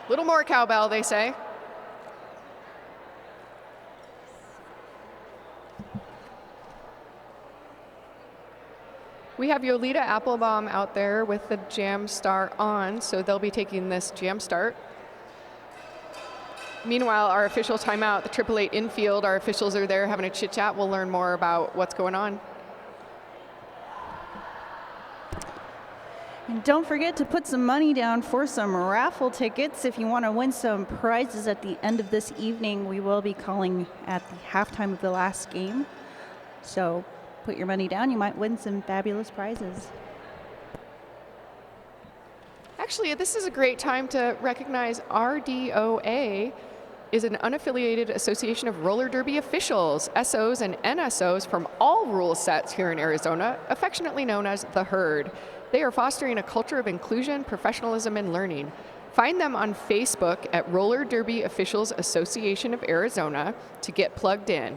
Little more cowbell, they say. We have Yolita Applebaum out there with the Jam Star on, so they'll be taking this Jam Start. Meanwhile, our official timeout, the 888 infield, our officials are there having a chit chat. We'll learn more about what's going on. And don't forget to put some money down for some raffle tickets if you want to win some prizes at the end of this evening. We will be calling at the halftime of the last game. So put your money down. You might win some fabulous prizes. Actually, this is a great time to recognize RDOA is an unaffiliated association of roller derby officials, SOs and NSOs from all rule sets here in Arizona, affectionately known as the Herd. They are fostering a culture of inclusion, professionalism, and learning. Find them on Facebook at Roller Derby Officials Association of Arizona to get plugged in.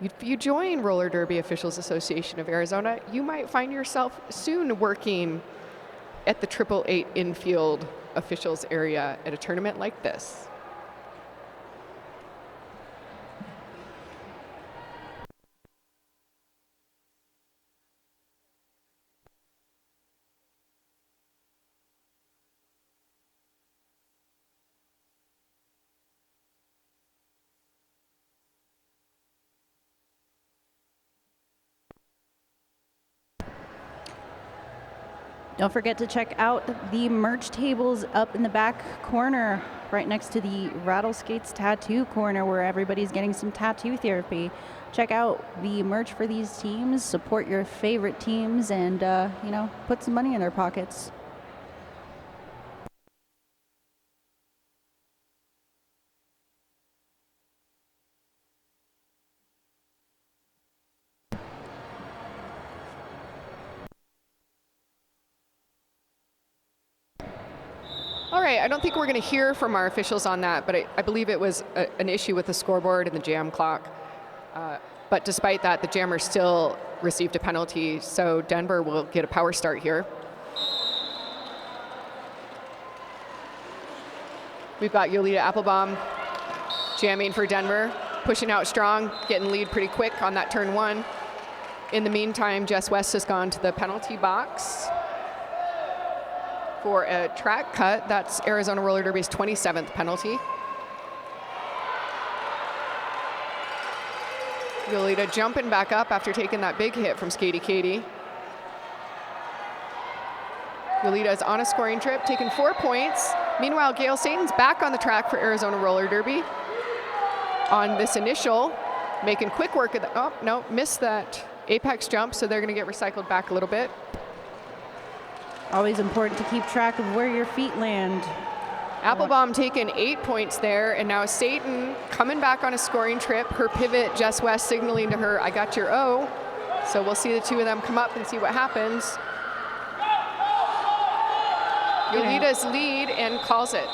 If you join Roller Derby Officials Association of Arizona, you might find yourself soon working at the 888 infield officials area at a tournament like this. Don't forget to check out the merch tables up in the back corner, right next to the Rattleskates tattoo corner, where everybody's getting some tattoo therapy. Check out the merch for these teams, support your favorite teams, and, put some money in their pockets. All right, I don't think we're going to hear from our officials on that, but I believe it was an issue with the scoreboard and the jam clock. But despite that, the jammers still received a penalty, so Denver will get a power start here. We've got Yolita Applebaum jamming for Denver, pushing out strong, getting lead pretty quick on that turn one. In the meantime, Jess West has gone to the penalty box for a track cut. That's Arizona Roller Derby's 27th penalty. Yolita jumping back up after taking that big hit from Skatey Katie. Yolita is on a scoring trip, taking 4 points. Meanwhile, Gail Satan's back on the track for Arizona Roller Derby. On this initial, making quick work of the, oh, no, missed that apex jump, so they're gonna get recycled back a little bit. Always important to keep track of where your feet land. Applebaum taking 8 points there, and now Satan coming back on a scoring trip. Her pivot, Jess West signaling to her, I got your O. So we'll see the two of them come up and see what happens. Yolita's lead and calls it.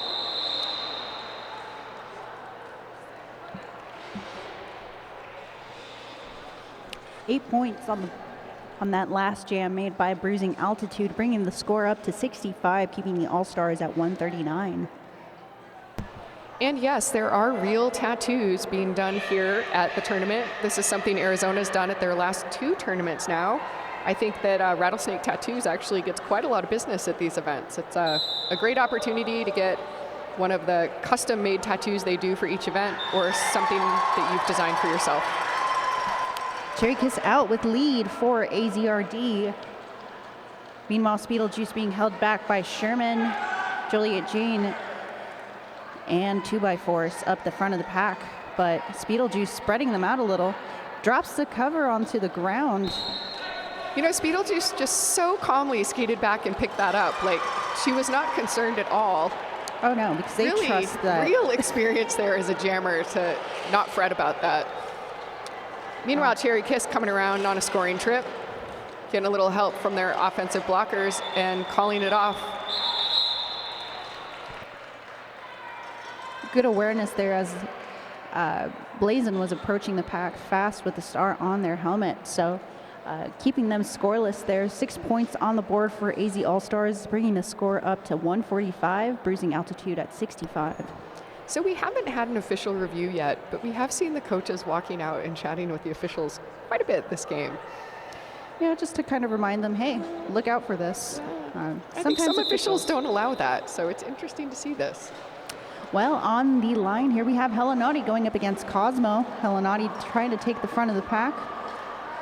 Eight points on that last jam made by Bruising Altitude, bringing the score up to 65, keeping the All-Stars at 139. And yes, there are real tattoos being done here at the tournament. This is something Arizona's done at their last 2 tournaments now. I think that Rattlesnake Tattoos actually gets quite a lot of business at these events. It's a great opportunity to get one of the custom-made tattoos they do for each event, or something that you've designed for yourself. Cherry Kiss out with lead for AZRD. Meanwhile, Speedlejuice being held back by Sherman, Juliet Jean, and 2x4 up the front of the pack. But Speedlejuice spreading them out a little, drops the cover onto the ground. You know, Speedlejuice just so calmly skated back and picked that up. Like, she was not concerned at all. Oh no, because they really trust that. Real experience there as a jammer to not fret about that. Meanwhile, Cherry Kiss coming around on a scoring trip, getting a little help from their offensive blockers and calling it off. Good awareness there as Blazin was approaching the pack fast with the star on their helmet. So keeping them scoreless there. 6 points on the board for AZ All-Stars, bringing the score up to 145, Bruising Altitude at 65. So we haven't had an official review yet, but we have seen the coaches walking out and chatting with the officials quite a bit this game. Yeah, just to kind of remind them, hey, look out for this. I think some officials don't allow that, so it's interesting to see this. Well, on the line here we have Helenati going up against Cosmo. Helenati trying to take the front of the pack.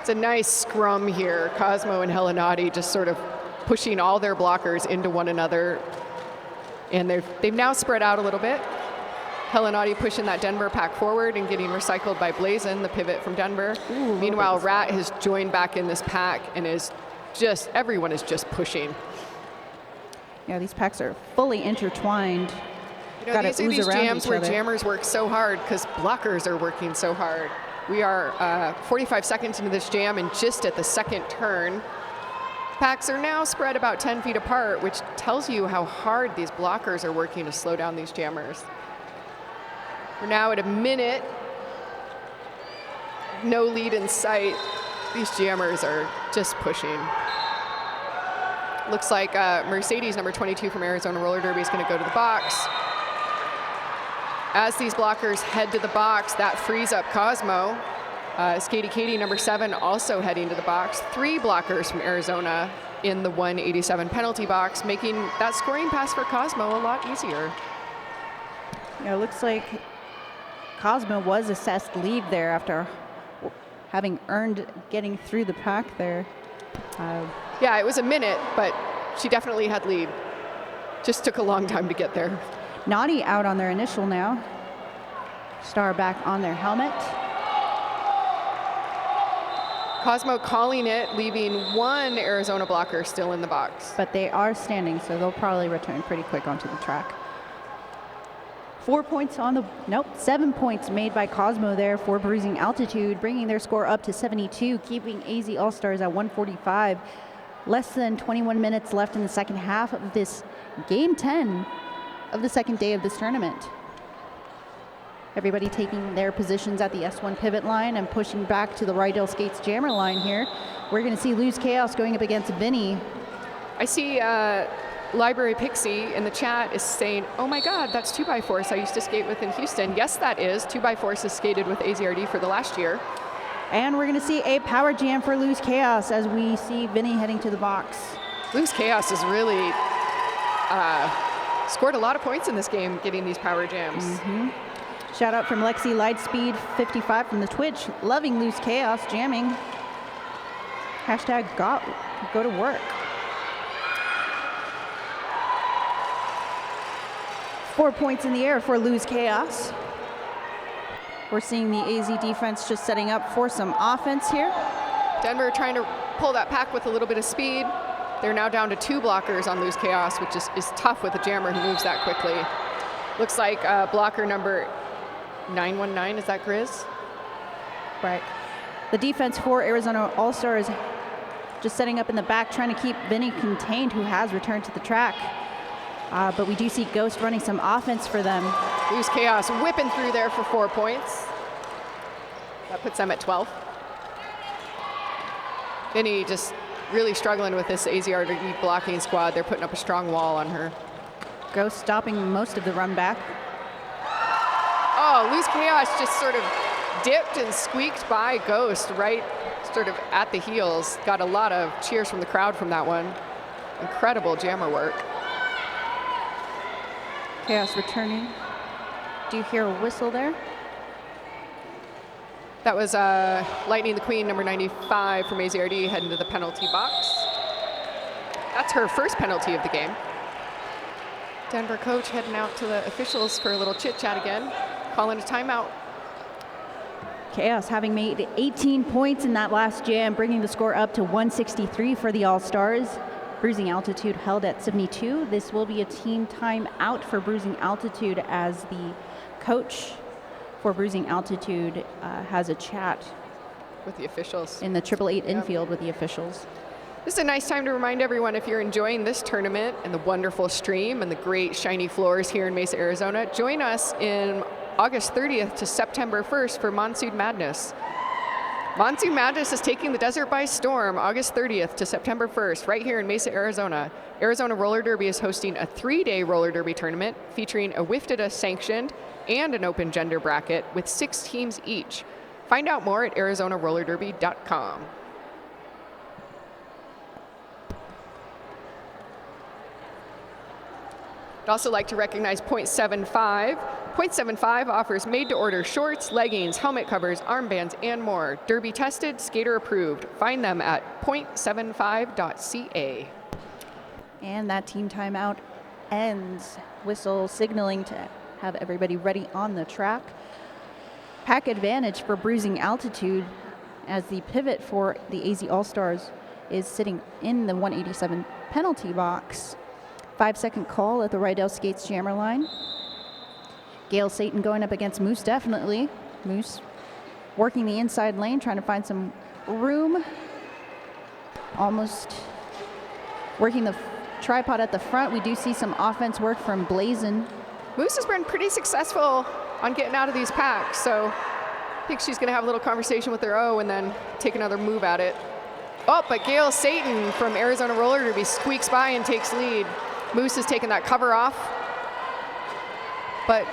It's a nice scrum here. Cosmo and Helenati just sort of pushing all their blockers into one another. And they've now spread out a little bit. Helenati pushing that Denver pack forward and getting recycled by Blazin, the pivot from Denver. Ooh, meanwhile, Rat has joined back in this pack and everyone is just pushing. Yeah, these packs are fully intertwined. You know, these are these jams where jammers work so hard because blockers are working so hard. We are 45 seconds into this jam, and just at the second turn, packs are now spread about 10 feet apart, which tells you how hard these blockers are working to slow down these jammers. We're now at a minute. No lead in sight. These jammers are just pushing. Looks like Mercedes, number 22 from Arizona Roller Derby, is going to go to the box. As these blockers head to the box, that frees up Cosmo. Skatey Katie, number 7, also heading to the box. 3 blockers from Arizona in the 187 penalty box, making that scoring pass for Cosmo a lot easier. Yeah, it looks like Cosmo was assessed lead there after having earned getting through the pack there. Yeah, it was a minute, but she definitely had lead. Just took a long time to get there. NAW out on their initial now. Star back on their helmet. Cosmo calling it, leaving one Arizona blocker still in the box. But they are standing, so they'll probably return pretty quick onto the track. 4 points on the, nope, 7 points made by Cosmo there for Bruising Altitude, bringing their score up to 72, keeping AZ All-Stars at 145. Less than 21 minutes left in the second half of this Game 10 of the second day of this tournament. Everybody taking their positions at the S1 pivot line and pushing back to the Rydell Skates jammer line here. We're going to see Lose Chaos going up against Vinny. I see Library Pixie in the chat is saying, oh my God, that's 2x4 I used to skate with in Houston. Yes, that is. 2x4 has skated with AZRD for the last year. And we're going to see a power jam for Lose Chaos as we see Vinny heading to the box. Lose Chaos has really scored a lot of points in this game getting these power jams. Shout out from Lexi Lightspeed 55 from the Twitch. Loving Lose Chaos jamming. Hashtag go to work. 4 points in the air for Lose Chaos. We're seeing the AZ defense just setting up for some offense here. Denver trying to pull that pack with a little bit of speed. They're now down to 2 blockers on Lose Chaos, which is tough with a jammer who moves that quickly. Looks like blocker number 919, is that Grizz? Right. The defense for Arizona All-Stars just setting up in the back, trying to keep Vinny contained, who has returned to the track. But we do see Ghost running some offense for them. Lose Chaos whipping through there for 4 points. That puts them at 12. Vinny just really struggling with this AZRD blocking squad. They're putting up a strong wall on her. Ghost stopping most of the run back. Oh, Lose Chaos just sort of dipped and squeaked by Ghost right sort of at the heels. Got a lot of cheers from the crowd from that one. Incredible jammer work. Chaos returning. Do you hear a whistle there? That was Lightning the Queen, number 95 from AZRD, heading to the penalty box. That's her first penalty of the game. Denver coach heading out to the officials for a little chit chat again, calling a timeout. Chaos having made 18 points in that last jam, bringing the score up to 163 for the All-Stars. Bruising Altitude held at 72. This will be a team timeout for Bruising Altitude as the coach for Bruising Altitude has a chat with the officials in the 888 infield with the officials. This is a nice time to remind everyone, if you're enjoying this tournament and the wonderful stream and the great shiny floors here in Mesa, Arizona, join us in August 30th to September 1st for Monsoon Madness. Monsoon Madness is taking the desert by storm August 30th to September 1st right here in Mesa, Arizona. Arizona Roller Derby is hosting a 3-day roller derby tournament featuring a WFDA sanctioned and an open gender bracket with 6 teams each. Find out more at ArizonaRollerDerby.com. I'd also like to recognize .75. .75 offers made-to-order shorts, leggings, helmet covers, armbands, and more. Derby tested, skater approved. Find them at .75.ca. And that team timeout ends. Whistle signaling to have everybody ready on the track. Pack advantage for Bruising Altitude as the pivot for the AZ All-Stars is sitting in the 187 penalty box. 5-second call at the Rydell Skates jammer line. Gail Satan going up against Moose, definitely. Moose working the inside lane, trying to find some room. Almost working the tripod at the front. We do see some offense work from Blazin. Moose has been pretty successful on getting out of these packs, so I think she's going to have a little conversation with her O and then take another move at it. Oh, but Gail Satan from Arizona Roller Derby squeaks by and takes lead. Moose has taken that cover off, but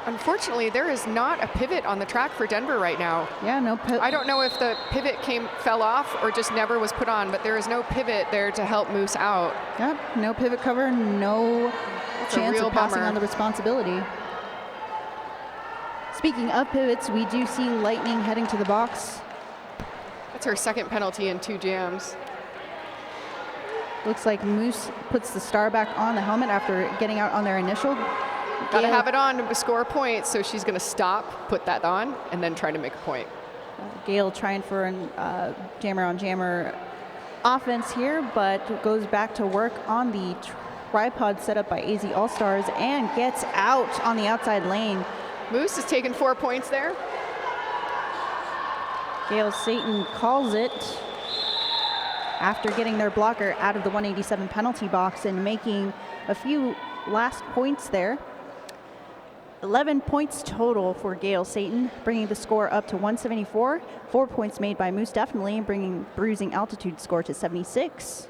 unfortunately there is not a pivot on the track for Denver right now. Yeah, no pivot. I don't know if the pivot fell off or just never was put on, but there is no pivot there to help Moose out. Yep, no pivot cover, no chance of passing on the responsibility. Speaking of pivots, we do see Lightning heading to the box. That's her second penalty in 2 jams. Looks like Moose puts the star back on the helmet after getting out on their initial. Got to have it on to score points, so she's going to stop, put that on, and then try to make a point. Gail trying for a jammer on jammer offense here, but goes back to work on the tripod set up by AZ All-Stars and gets out on the outside lane. Moose has taken 4 points there. Gail Satan calls it after getting their blocker out of the 187 penalty box and making a few last points there. 11 points total for Gail Satan, bringing the score up to 174. 4 points made by Moose definitely, bringing Bruising Altitude score to 76.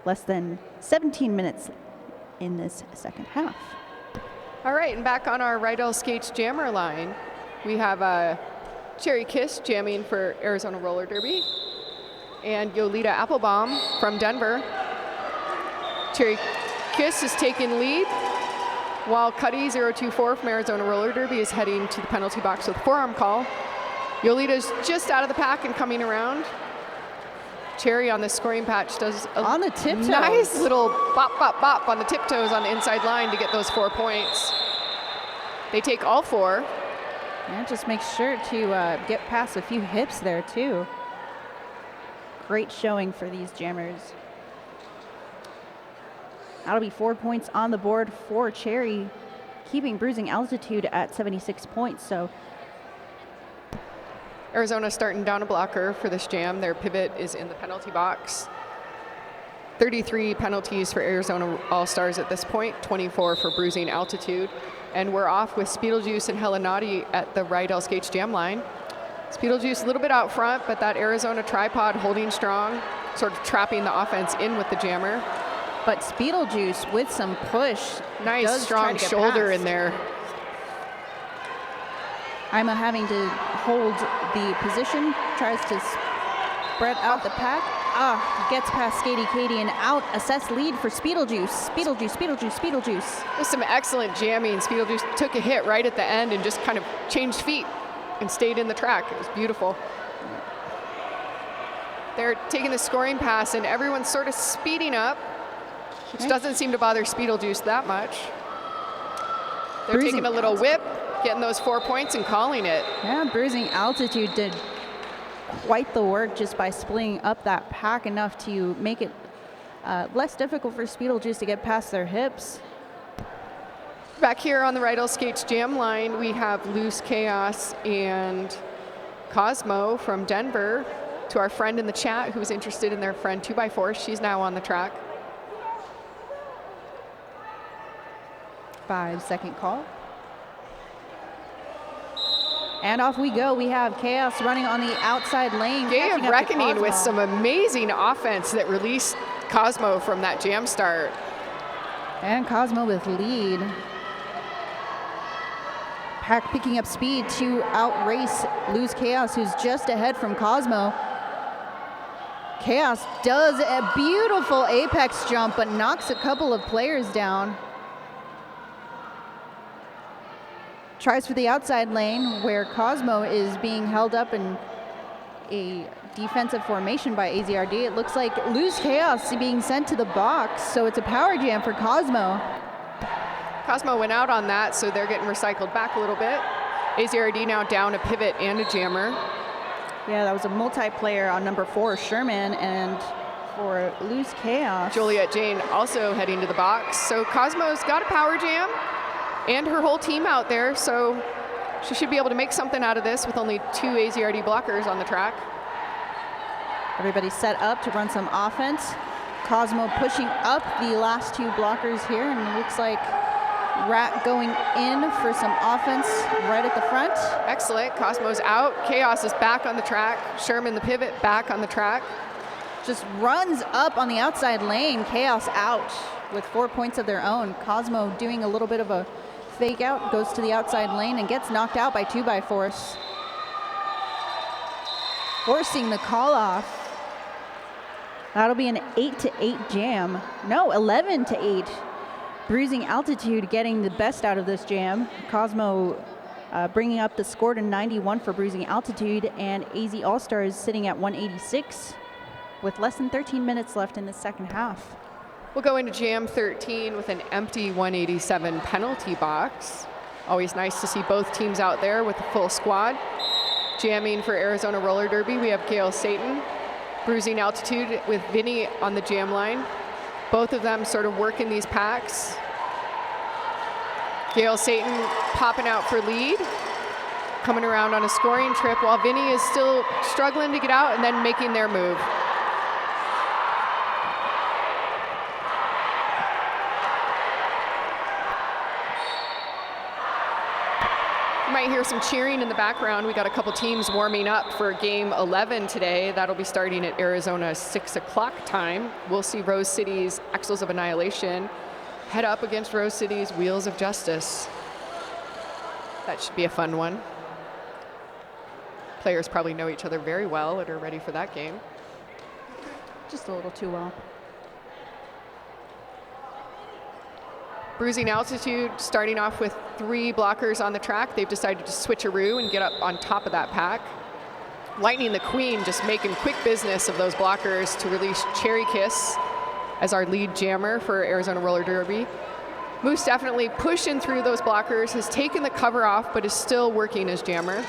Less than 17 minutes in this second half. All right, and back on our Rydell Skates jammer line, we have Cherry Kiss jamming for Arizona Roller Derby, and Yolita Applebaum from Denver. Cherry Kiss is taking lead, while Cuddy 024 from Arizona Roller Derby is heading to the penalty box with a forearm call. Yolita's just out of the pack and coming around. Cherry on the scoring patch does a on the tiptoes. Nice little bop, bop, bop on the tiptoes on the inside line to get those 4 points. They take all 4. Yeah, just make sure to get past a few hips there too. Great showing for these jammers. That'll be 4 points on the board for Cherry, keeping Bruising Altitude at 76 points. So Arizona starting down a blocker for this jam. Their pivot is in the penalty box. 33 penalties for Arizona All-Stars at this point, 24 for Bruising Altitude. And we're off with Speedlejuice and Helenati at the Rydell Skates jam line. Speedlejuice a little bit out front, but that Arizona tripod holding strong, sort of trapping the offense in with the jammer. But Speedlejuice with some push. Nice strong shoulder in there. Ima having to hold the position, tries to spread out the pack. Gets past Skatey Katie and out. Assess lead for Speedlejuice. With some excellent jamming. Speedlejuice took a hit right at the end and just kind of changed feet and stayed in the track. It was beautiful. They're taking the scoring pass and everyone's sort of speeding up, which doesn't seem to bother Speedlejuice that much. They're taking a little whip, getting those 4 points and calling it. Yeah, Bruising Altitude did quite the work just by splitting up that pack enough to make it less difficult for Speedlejuice to get past their hips. Back here on the Rydell Skates jam line, we have Loose Chaos and Cosmo from Denver. To our friend in the chat who's interested in their friend 2x4, she's now on the track. 5-second call. And off we go. We have Chaos running on the outside lane. Day of Reckoning with some amazing offense that released Cosmo from that jam start. And Cosmo with lead. Pack picking up speed to outrace Lose Chaos, who's just ahead from Cosmo. Chaos does a beautiful apex jump, but knocks a couple of players down. Tries for the outside lane where Cosmo is being held up in a defensive formation by AZRD. It looks like Loose Chaos being sent to the box, so it's a power jam for Cosmo. Cosmo went out on that, so they're getting recycled back a little bit. AZRD now down a pivot and a jammer. Yeah, that was a multiplayer on number 4, Sherman, and for Loose Chaos. Juliet Jane also heading to the box. So Cosmo's got a power jam and her whole team out there, so she should be able to make something out of this with only 2 AZRD blockers on the track. Everybody's set up to run some offense. Cosmo pushing up the last 2 blockers here, and it looks like Rat going in for some offense right at the front. Excellent. Cosmo's out. Chaos is back on the track. Sherman, the pivot, back on the track. Just runs up on the outside lane. Chaos out with 4 points of their own. Cosmo doing a little bit of a fake out, goes to the outside lane and gets knocked out by 2x4. Forcing the call off. That'll be an 8-8 jam. No, 11-8. Bruising Altitude getting the best out of this jam. Cosmo bringing up the score to 91 for Bruising Altitude, and AZ All-Stars sitting at 186. with less than 13 minutes left in the second half. We'll go into Jam 13 with an empty 187 penalty box. Always nice to see both teams out there with the full squad. Jamming for Arizona Roller Derby, we have Gail Satan. Bruising Altitude with Vinny on the jam line. Both of them sort of working these packs. Gail Satan popping out for lead, coming around on a scoring trip while Vinny is still struggling to get out and then making their move. You might hear some cheering in the background. We got a couple teams warming up for game 11 today. That'll be starting at Arizona 6 o'clock time. We'll see Rose City's Axles of Annihilation head up against Rose City's Wheels of Justice. That should be a fun one. Players probably know each other very well and are ready for that game. Just a little too well. Bruising Altitude starting off with 3 blockers on the track. They've decided to switcheroo and get up on top of that pack. Lightning the Queen just making quick business of those blockers to release Cherry Kiss as our lead jammer for Arizona Roller Derby. Moose definitely pushing through those blockers, has taken the cover off, but is still working as jammer.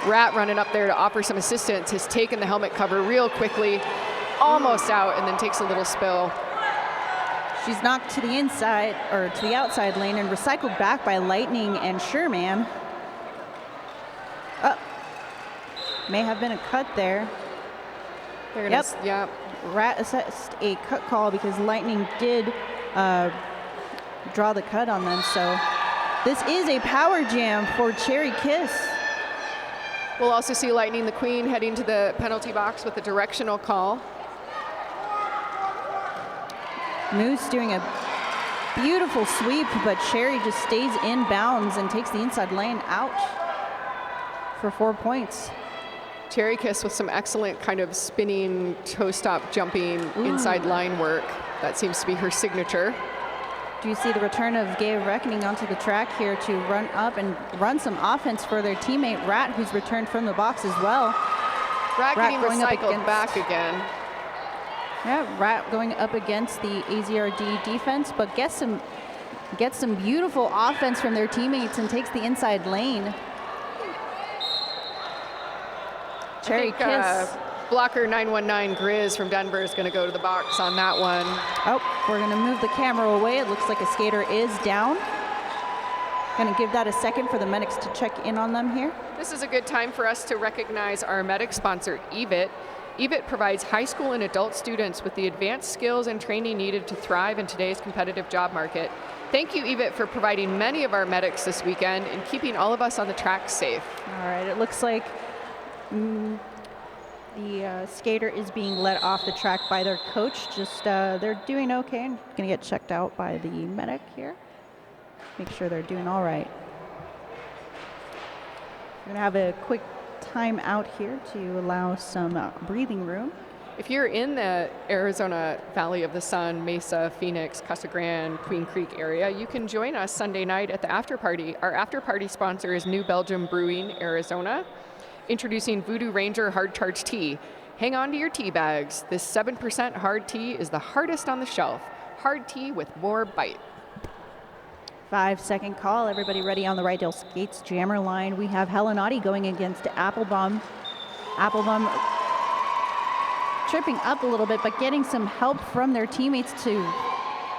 Rat running up there to offer some assistance, has taken the helmet cover real quickly, almost out, and then takes a little spill. She's knocked to the inside, or to the outside lane, and recycled back by Lightning and Sherman. May have been a cut there. Yep. Rat assessed a cut call because Lightning did draw the cut on them. So this is a power jam for Cherry Kiss. We'll also see Lightning the Queen heading to the penalty box with a directional call. Moose doing a beautiful sweep, but Cherry just stays in bounds and takes the inside lane out for 4 points. Cherry Kiss with some excellent kind of spinning, toe stop jumping inside line work. That seems to be her signature. Do you see the return of Gay of Reckoning onto the track here to run up and run some offense for their teammate Rat, who's returned from the box as well. Rat getting recycled back again. Yeah, Rat going up against the AZRD defense, but gets some beautiful offense from their teammates and takes the inside lane. Cherry Kiss. Blocker 919 Grizz from Denver is going to go to the box on that one. Oh, we're going to move the camera away. It looks like a skater is down. Going to give that a second for the medics to check in on them here. This is a good time for us to recognize our medic sponsor, EVIT. EVIT provides high school and adult students with the advanced skills and training needed to thrive in today's competitive job market. Thank you, EVIT, for providing many of our medics this weekend and keeping all of us on the track safe. All right, it looks like the skater is being let off the track by their coach. Just they're doing okay. Going to get checked out by the medic here. Make sure they're doing all right. We're going to have a quick time out here to allow some breathing room. If you're in the Arizona Valley of the Sun, Mesa, Phoenix, Casa Grande, Queen Creek area, you can join us Sunday night at the after party. Our after party sponsor is New Belgium Brewing, Arizona. Introducing Voodoo Ranger Hard Charge Tea. Hang on to your tea bags. This 7% hard tea is the hardest on the shelf. Hard tea with more bite. 5-second call. Everybody ready on the Rydell Skates jammer line. We have Helenati going against Applebaum. Applebaum tripping up a little bit, but getting some help from their teammates to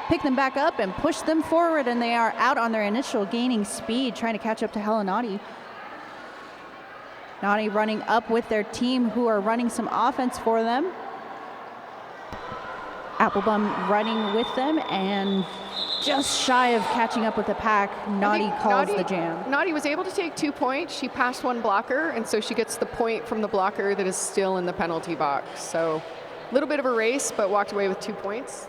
pick them back up and push them forward, and they are out on their initial gaining speed, trying to catch up to Helenati. Naughty running up with their team, who are running some offense for them. Applebaum running with them and just shy of catching up with the pack. Naughty calls the jam. Naughty was able to take 2 points. She passed one blocker, and so she gets the point from the blocker that is still in the penalty box. So a little bit of a race, but walked away with 2 points.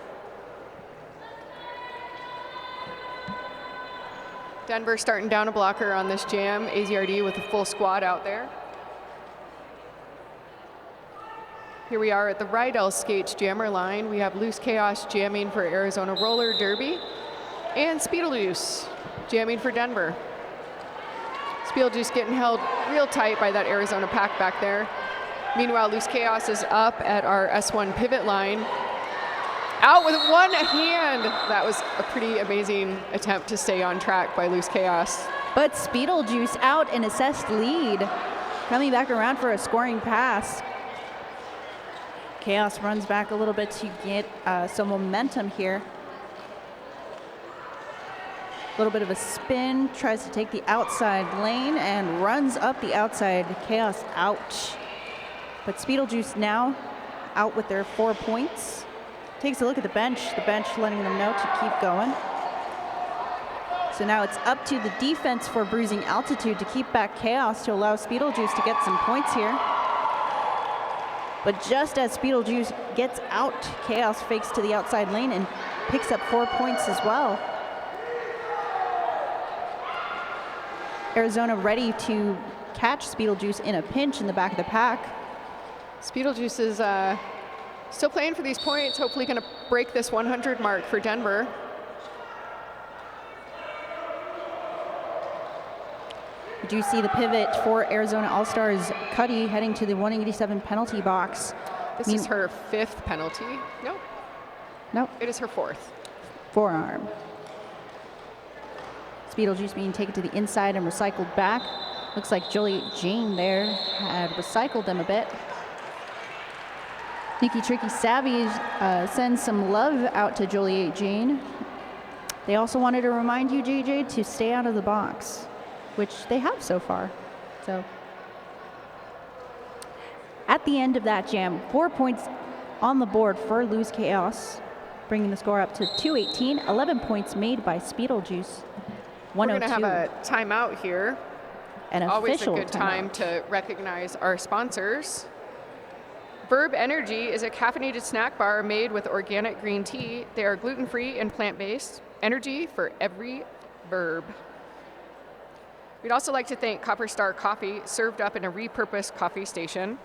Denver starting down a blocker on this jam. AZRD with a full squad out there. Here we are at the Rydell Skates jammer line. We have Loose Chaos jamming for Arizona Roller Derby and Speedaloose jamming for Denver. Speedaloose getting held real tight by that Arizona pack back there. Meanwhile, Loose Chaos is up at our S1 pivot line. Out with one hand. That was a pretty amazing attempt to stay on track by Loose Chaos. But Beetlejuice out in assessed lead. Coming back around for a scoring pass. Chaos runs back a little bit to get some momentum here. A little bit of a spin, tries to take the outside lane and runs up the outside. Chaos out. But Beetlejuice now out with their 4 points. Takes a look at the bench letting them know to keep going. So now it's up to the defense for Bruising Altitude to keep back Chaos to allow Beetlejuice to get some points here. But just as Beetlejuice gets out, Chaos fakes to the outside lane and picks up 4 points as well. Arizona ready to catch Beetlejuice in a pinch in the back of the pack. Beetlejuice is still playing for these points, hopefully going to break this 100 mark for Denver. We do see the pivot for Arizona All-Stars Cuddy heading to the 187 penalty box. This is her 5th penalty. Nope. Nope. It is her 4th. Forearm. Beetlejuice being taken to the inside and recycled back. Looks like Juliet Jane there had recycled them a bit. Sneaky Tricky Savvy sends some love out to Juliet Jane. They also wanted to remind you, JJ, to stay out of the box, which they have so far. So at the end of that jam, 4 points on the board for Loose Chaos, bringing the score up to 218. 11 points made by Beetlejuice. We're going to have a timeout here. An Always official a good time to recognize our sponsors. Verb Energy is a caffeinated snack bar made with organic green tea. They are gluten-free and plant-based. Energy for every verb. We'd also like to thank Copper Star Coffee, served up in a repurposed coffee station.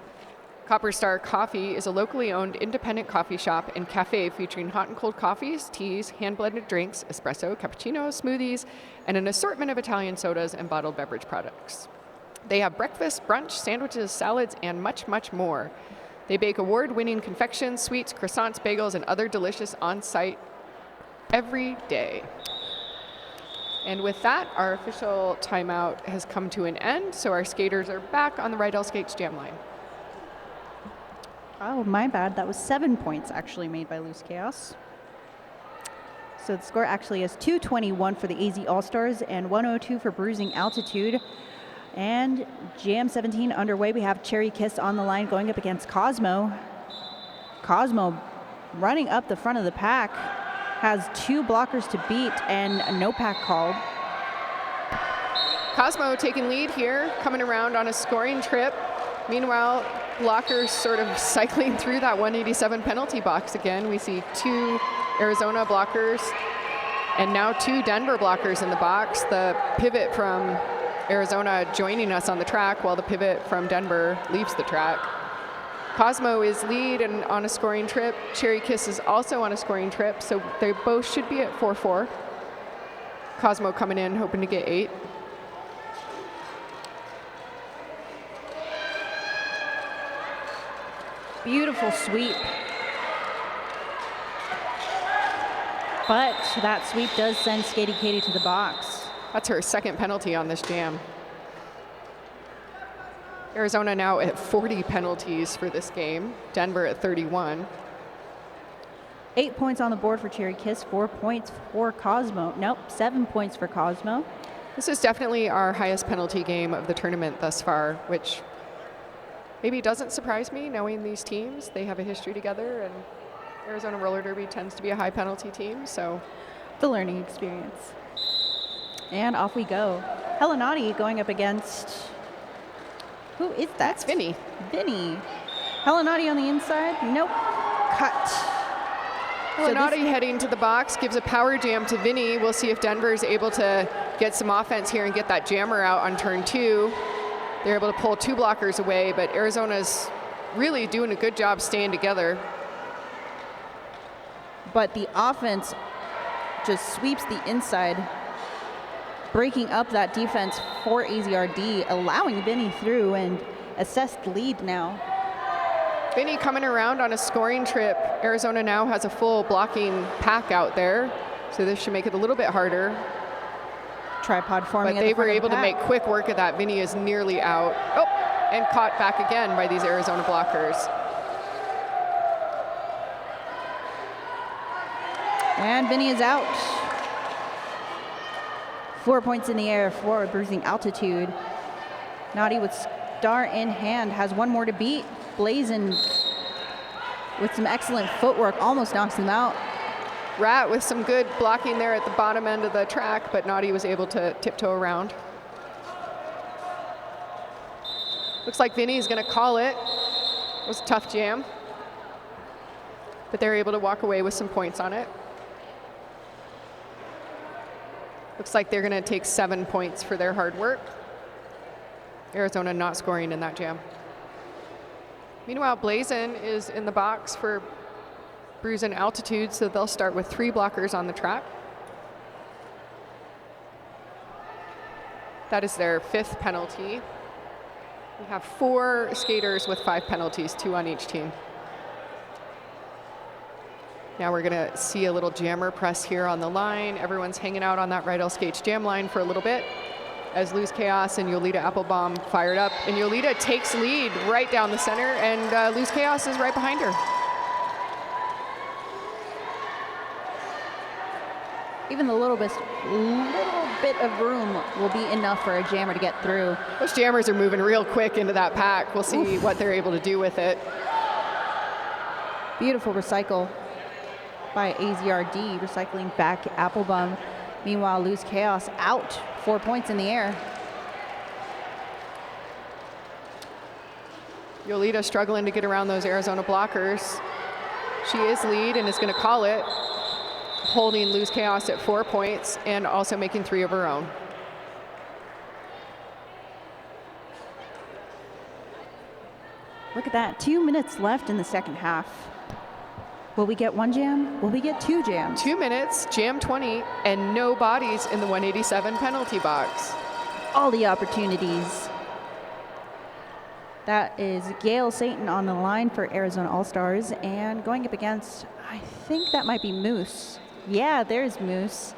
Copper Star Coffee is a locally owned independent coffee shop and cafe featuring hot and cold coffees, teas, hand-blended drinks, espresso, cappuccino, smoothies, and an assortment of Italian sodas and bottled beverage products. They have breakfast, brunch, sandwiches, salads, and much, much more. They bake award-winning confections, sweets, croissants, bagels, and other delicious on-site every day. And with that, our official timeout has come to an end, so our skaters are back on the Rydell Skates jam line. Oh, my bad. That was 7 points actually made by Loose Chaos. So the score actually is 221 for the AZ All-Stars and 102 for Bruising Altitude. And Jam 17 underway. We have Cherry Kiss on the line going up against Cosmo. Cosmo running up the front of the pack. Has 2 blockers to beat and a no pack called. Cosmo taking lead here, coming around on a scoring trip. Meanwhile, blockers sort of cycling through that 187 penalty box again. We see 2 Arizona blockers and now 2 Denver blockers in the box. The pivot from Arizona joining us on the track while the pivot from Denver leaves the track. Cosmo is lead and on a scoring trip. Cherry Kiss is also on a scoring trip, so they both should be at 4-4. Cosmo coming in, hoping to get 8. Beautiful sweep. But that sweep does send Skatey Katie to the box. That's her 2nd penalty on this jam. Arizona now at 40 penalties for this game. Denver at 31. 8 points on the board for Cherry Kiss, 4 points for Cosmo. Nope, 7 points for Cosmo. This is definitely our highest penalty game of the tournament thus far, which maybe doesn't surprise me knowing these teams. They have a history together, and Arizona Roller Derby tends to be a high penalty team, so. The learning experience. And off we go. Helenati going up against, who is that? That's Vinny. Vinny. Helenati on the inside, nope, cut. Helenati heading to the box, gives a power jam to Vinny. We'll see if Denver is able to get some offense here and get that jammer out on turn 2. They're able to pull 2 blockers away, but Arizona's really doing a good job staying together. But the offense just sweeps the inside, breaking up that defense for AZRD, allowing Vinny through and assessed lead now Vinny coming around on a scoring trip. Arizona now has a full blocking pack out there, so this should make it a little bit harder. Tripod forming. But they were able to make quick work of that. Vinny is nearly out. Oh, and caught back again by these Arizona blockers. And Vinny is out. 4 points in the air for Bruising Altitude. NAW with star in hand has one more to beat. Blazin with some excellent footwork almost knocks him out. Rat with some good blocking there at the bottom end of the track, but NAW was able to tiptoe around. Looks like Vinny's gonna call it. It was a tough jam, but they're able to walk away with some points on it. Looks like they're gonna take 7 points for their hard work. Arizona not scoring in that jam. Meanwhile, Blazin is in the box for Bruising Altitude, so they'll start with 3 blockers on the track. That is their 5th penalty. We have 4 skaters with 5 penalties, 2 on each team. Now we're gonna see a little jammer press here on the line. Everyone's hanging out on that right L skates jam line for a little bit as Lose Chaos and Yolita Applebaum fired up. And Yolita takes lead right down the center, and Lose Chaos is right behind her. Even the little bit of room will be enough for a jammer to get through. Those jammers are moving real quick into that pack. We'll see what they're able to do with it. Beautiful recycle by AZRD, recycling back Applebaum. Meanwhile, Lose Chaos out, 4 points in the air. Yolita struggling to get around those Arizona blockers. She is lead and is going to call it, holding Lose Chaos at 4 points and also making 3 of her own. Look at that, 2 minutes left in the second half. Will we get 1 jam? Will we get 2 jams? 2 minutes, jam 20, and no bodies in the 187 penalty box. All the opportunities. That is Gail Satan on the line for Arizona All-Stars, and going up against, I think that might be Moose. Yeah, there's Moose.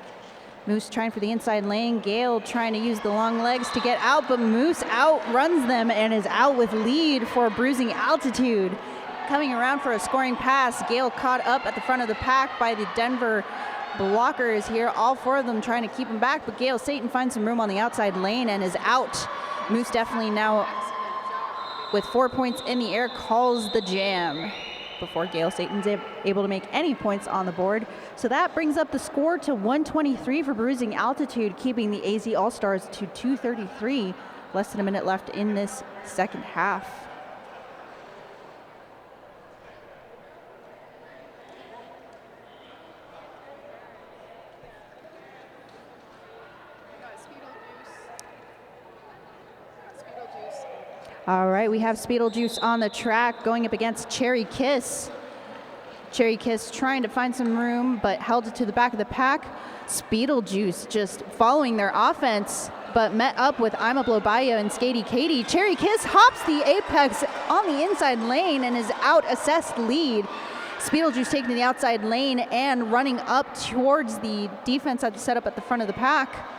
Moose trying for the inside lane. Gail trying to use the long legs to get out, but Moose outruns them and is out with lead for Bruising Altitude. Coming around for a scoring pass. Gail caught up at the front of the pack by the Denver blockers here. All 4 of them trying to keep him back, but Gail Satan finds some room on the outside lane and is out. Moose definitely now with 4 points in the air calls the jam before Gail Satan's able to make any points on the board. So that brings up the score to 123 for Bruising Altitude, keeping the AZ All-Stars to 233. Less than a minute left in this second half. All right, we have Speedlejuice on the track going up against Cherry Kiss. Cherry Kiss trying to find some room, but held it to the back of the pack. Speedlejuice just following their offense, but met up with Ima Blobaya and Skatey Katie. Cherry Kiss hops the apex on the inside lane and is out assessed lead. Speedlejuice taking to the outside lane and running up towards the defense at the setup at the front of the pack.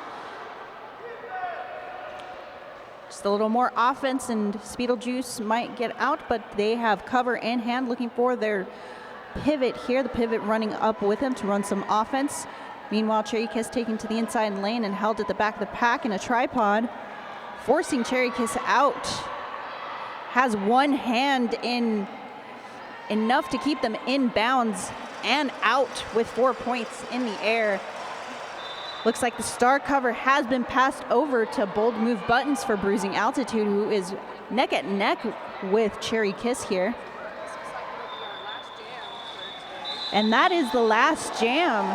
Just a little more offense and Speedlejuice might get out, but they have cover in hand looking for their pivot here. The pivot running up with him to run some offense. Meanwhile, Cherry Kiss taking to the inside lane and held at the back of the pack in a tripod, forcing Cherry Kiss out. Has one hand in enough to keep them in bounds and out with 4 points in the air. Looks like the star cover has been passed over to Bold Move Buttons for Bruising Altitude, who is neck and neck with Cherry Kiss here. And that is the last jam,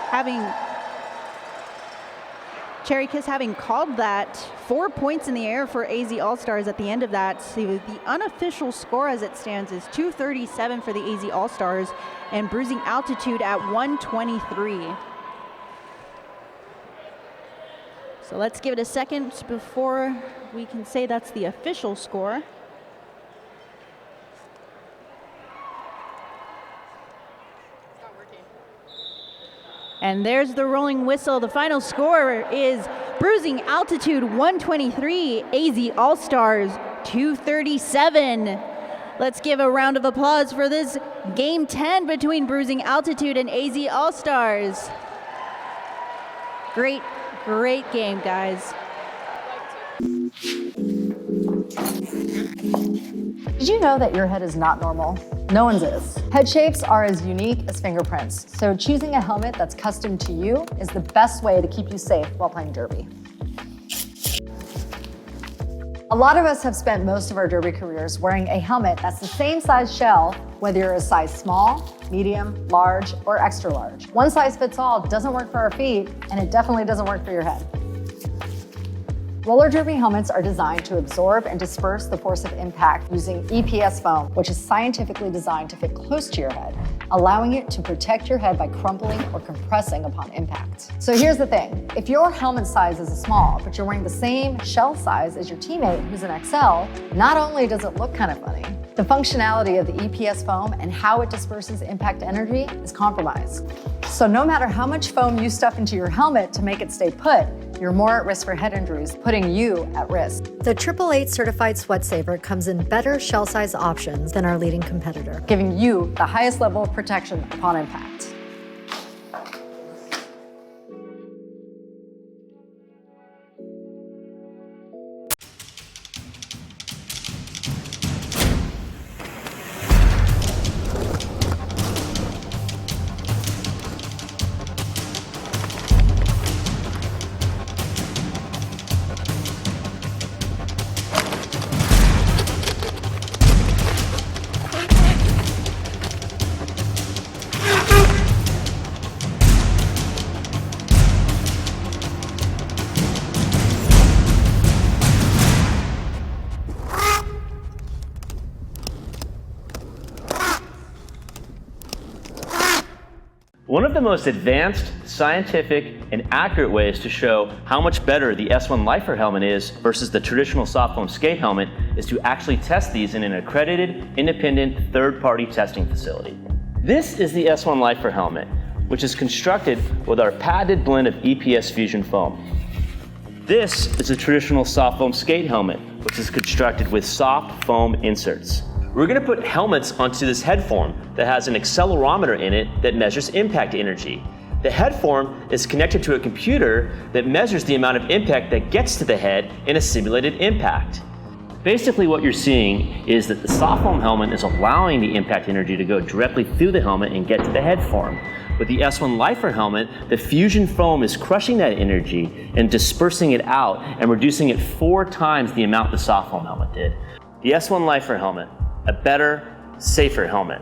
having Cherry Kiss having called that. 4 points in the air for AZ All-Stars at the end of that. So the unofficial score as it stands is 237 for the AZ All-Stars and Bruising Altitude at 123. So let's give it a second before we can say that's the official score. And there's the rolling whistle. The final score is Bruising Altitude 123, AZ All-Stars 237. Let's give a round of applause for this Game 10 between Bruising Altitude and AZ All-Stars. Great game, guys. Did you know that your head is not normal? No one's is. Head shapes are as unique as fingerprints, so choosing a helmet that's custom to you is the best way to keep you safe while playing derby. A lot of us have spent most of our derby careers wearing a helmet that's the same size shell, whether you're a size small, medium, large, or extra large. One size fits all doesn't work for our feet, and it definitely doesn't work for your head. Roller derby helmets are designed to absorb and disperse the force of impact using EPS foam, which is scientifically designed to fit close to your head, allowing it to protect your head by crumpling or compressing upon impact. So here's the thing, if your helmet size is a small, but you're wearing the same shell size as your teammate who's an XL, not only does it look kind of funny, the functionality of the EPS foam and how it disperses impact energy is compromised. So no matter how much foam you stuff into your helmet to make it stay put, you're more at risk for head injuries, putting you at risk. The 888 certified Sweat Saver comes in better shell size options than our leading competitor, giving you the highest level of protection upon impact. One of the most advanced, scientific, and accurate ways to show how much better the S1 Lifer helmet is versus the traditional soft foam skate helmet is to actually test these in an accredited, independent, third-party testing facility. This is the S1 Lifer helmet, which is constructed with our patented blend of EPS fusion foam. This is a traditional soft foam skate helmet, which is constructed with soft foam inserts. We're going to put helmets onto this head form that has an accelerometer in it that measures impact energy. The head form is connected to a computer that measures the amount of impact that gets to the head in a simulated impact. Basically what you're seeing is that the soft foam helmet is allowing the impact energy to go directly through the helmet and get to the head form. With the S1 Lifer helmet, the fusion foam is crushing that energy and dispersing it out and reducing it 4 times the amount the soft foam helmet did. The S1 Lifer helmet, a better, safer helmet.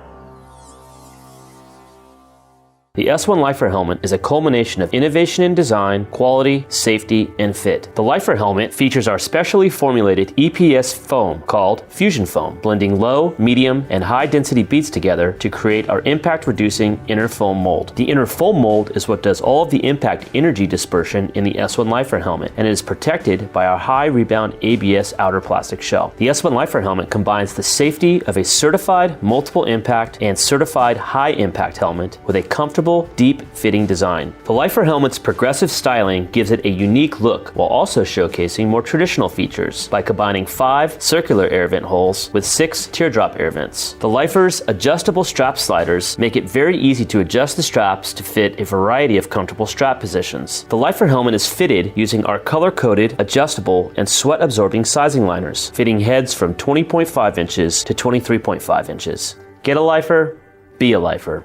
The S1 Lifer helmet is a culmination of innovation in design, quality, safety, and fit. The Lifer helmet features our specially formulated EPS foam called Fusion Foam, blending low, medium, and high density beads together to create our impact-reducing inner foam mold. The inner foam mold is what does all of the impact energy dispersion in the S1 Lifer helmet, and it is protected by our high rebound ABS outer plastic shell. The S1 Lifer helmet combines the safety of a certified multiple impact and certified high impact helmet with a comfortable, deep fitting design. The Lifer helmet's progressive styling gives it a unique look while also showcasing more traditional features by combining 5 circular air vent holes with 6 teardrop air vents. The Lifer's adjustable strap sliders make it very easy to adjust the straps to fit a variety of comfortable strap positions. The Lifer helmet is fitted using our color-coded, adjustable, and sweat-absorbing sizing liners, fitting heads from 20.5 inches to 23.5 inches. Get a Lifer, be a Lifer.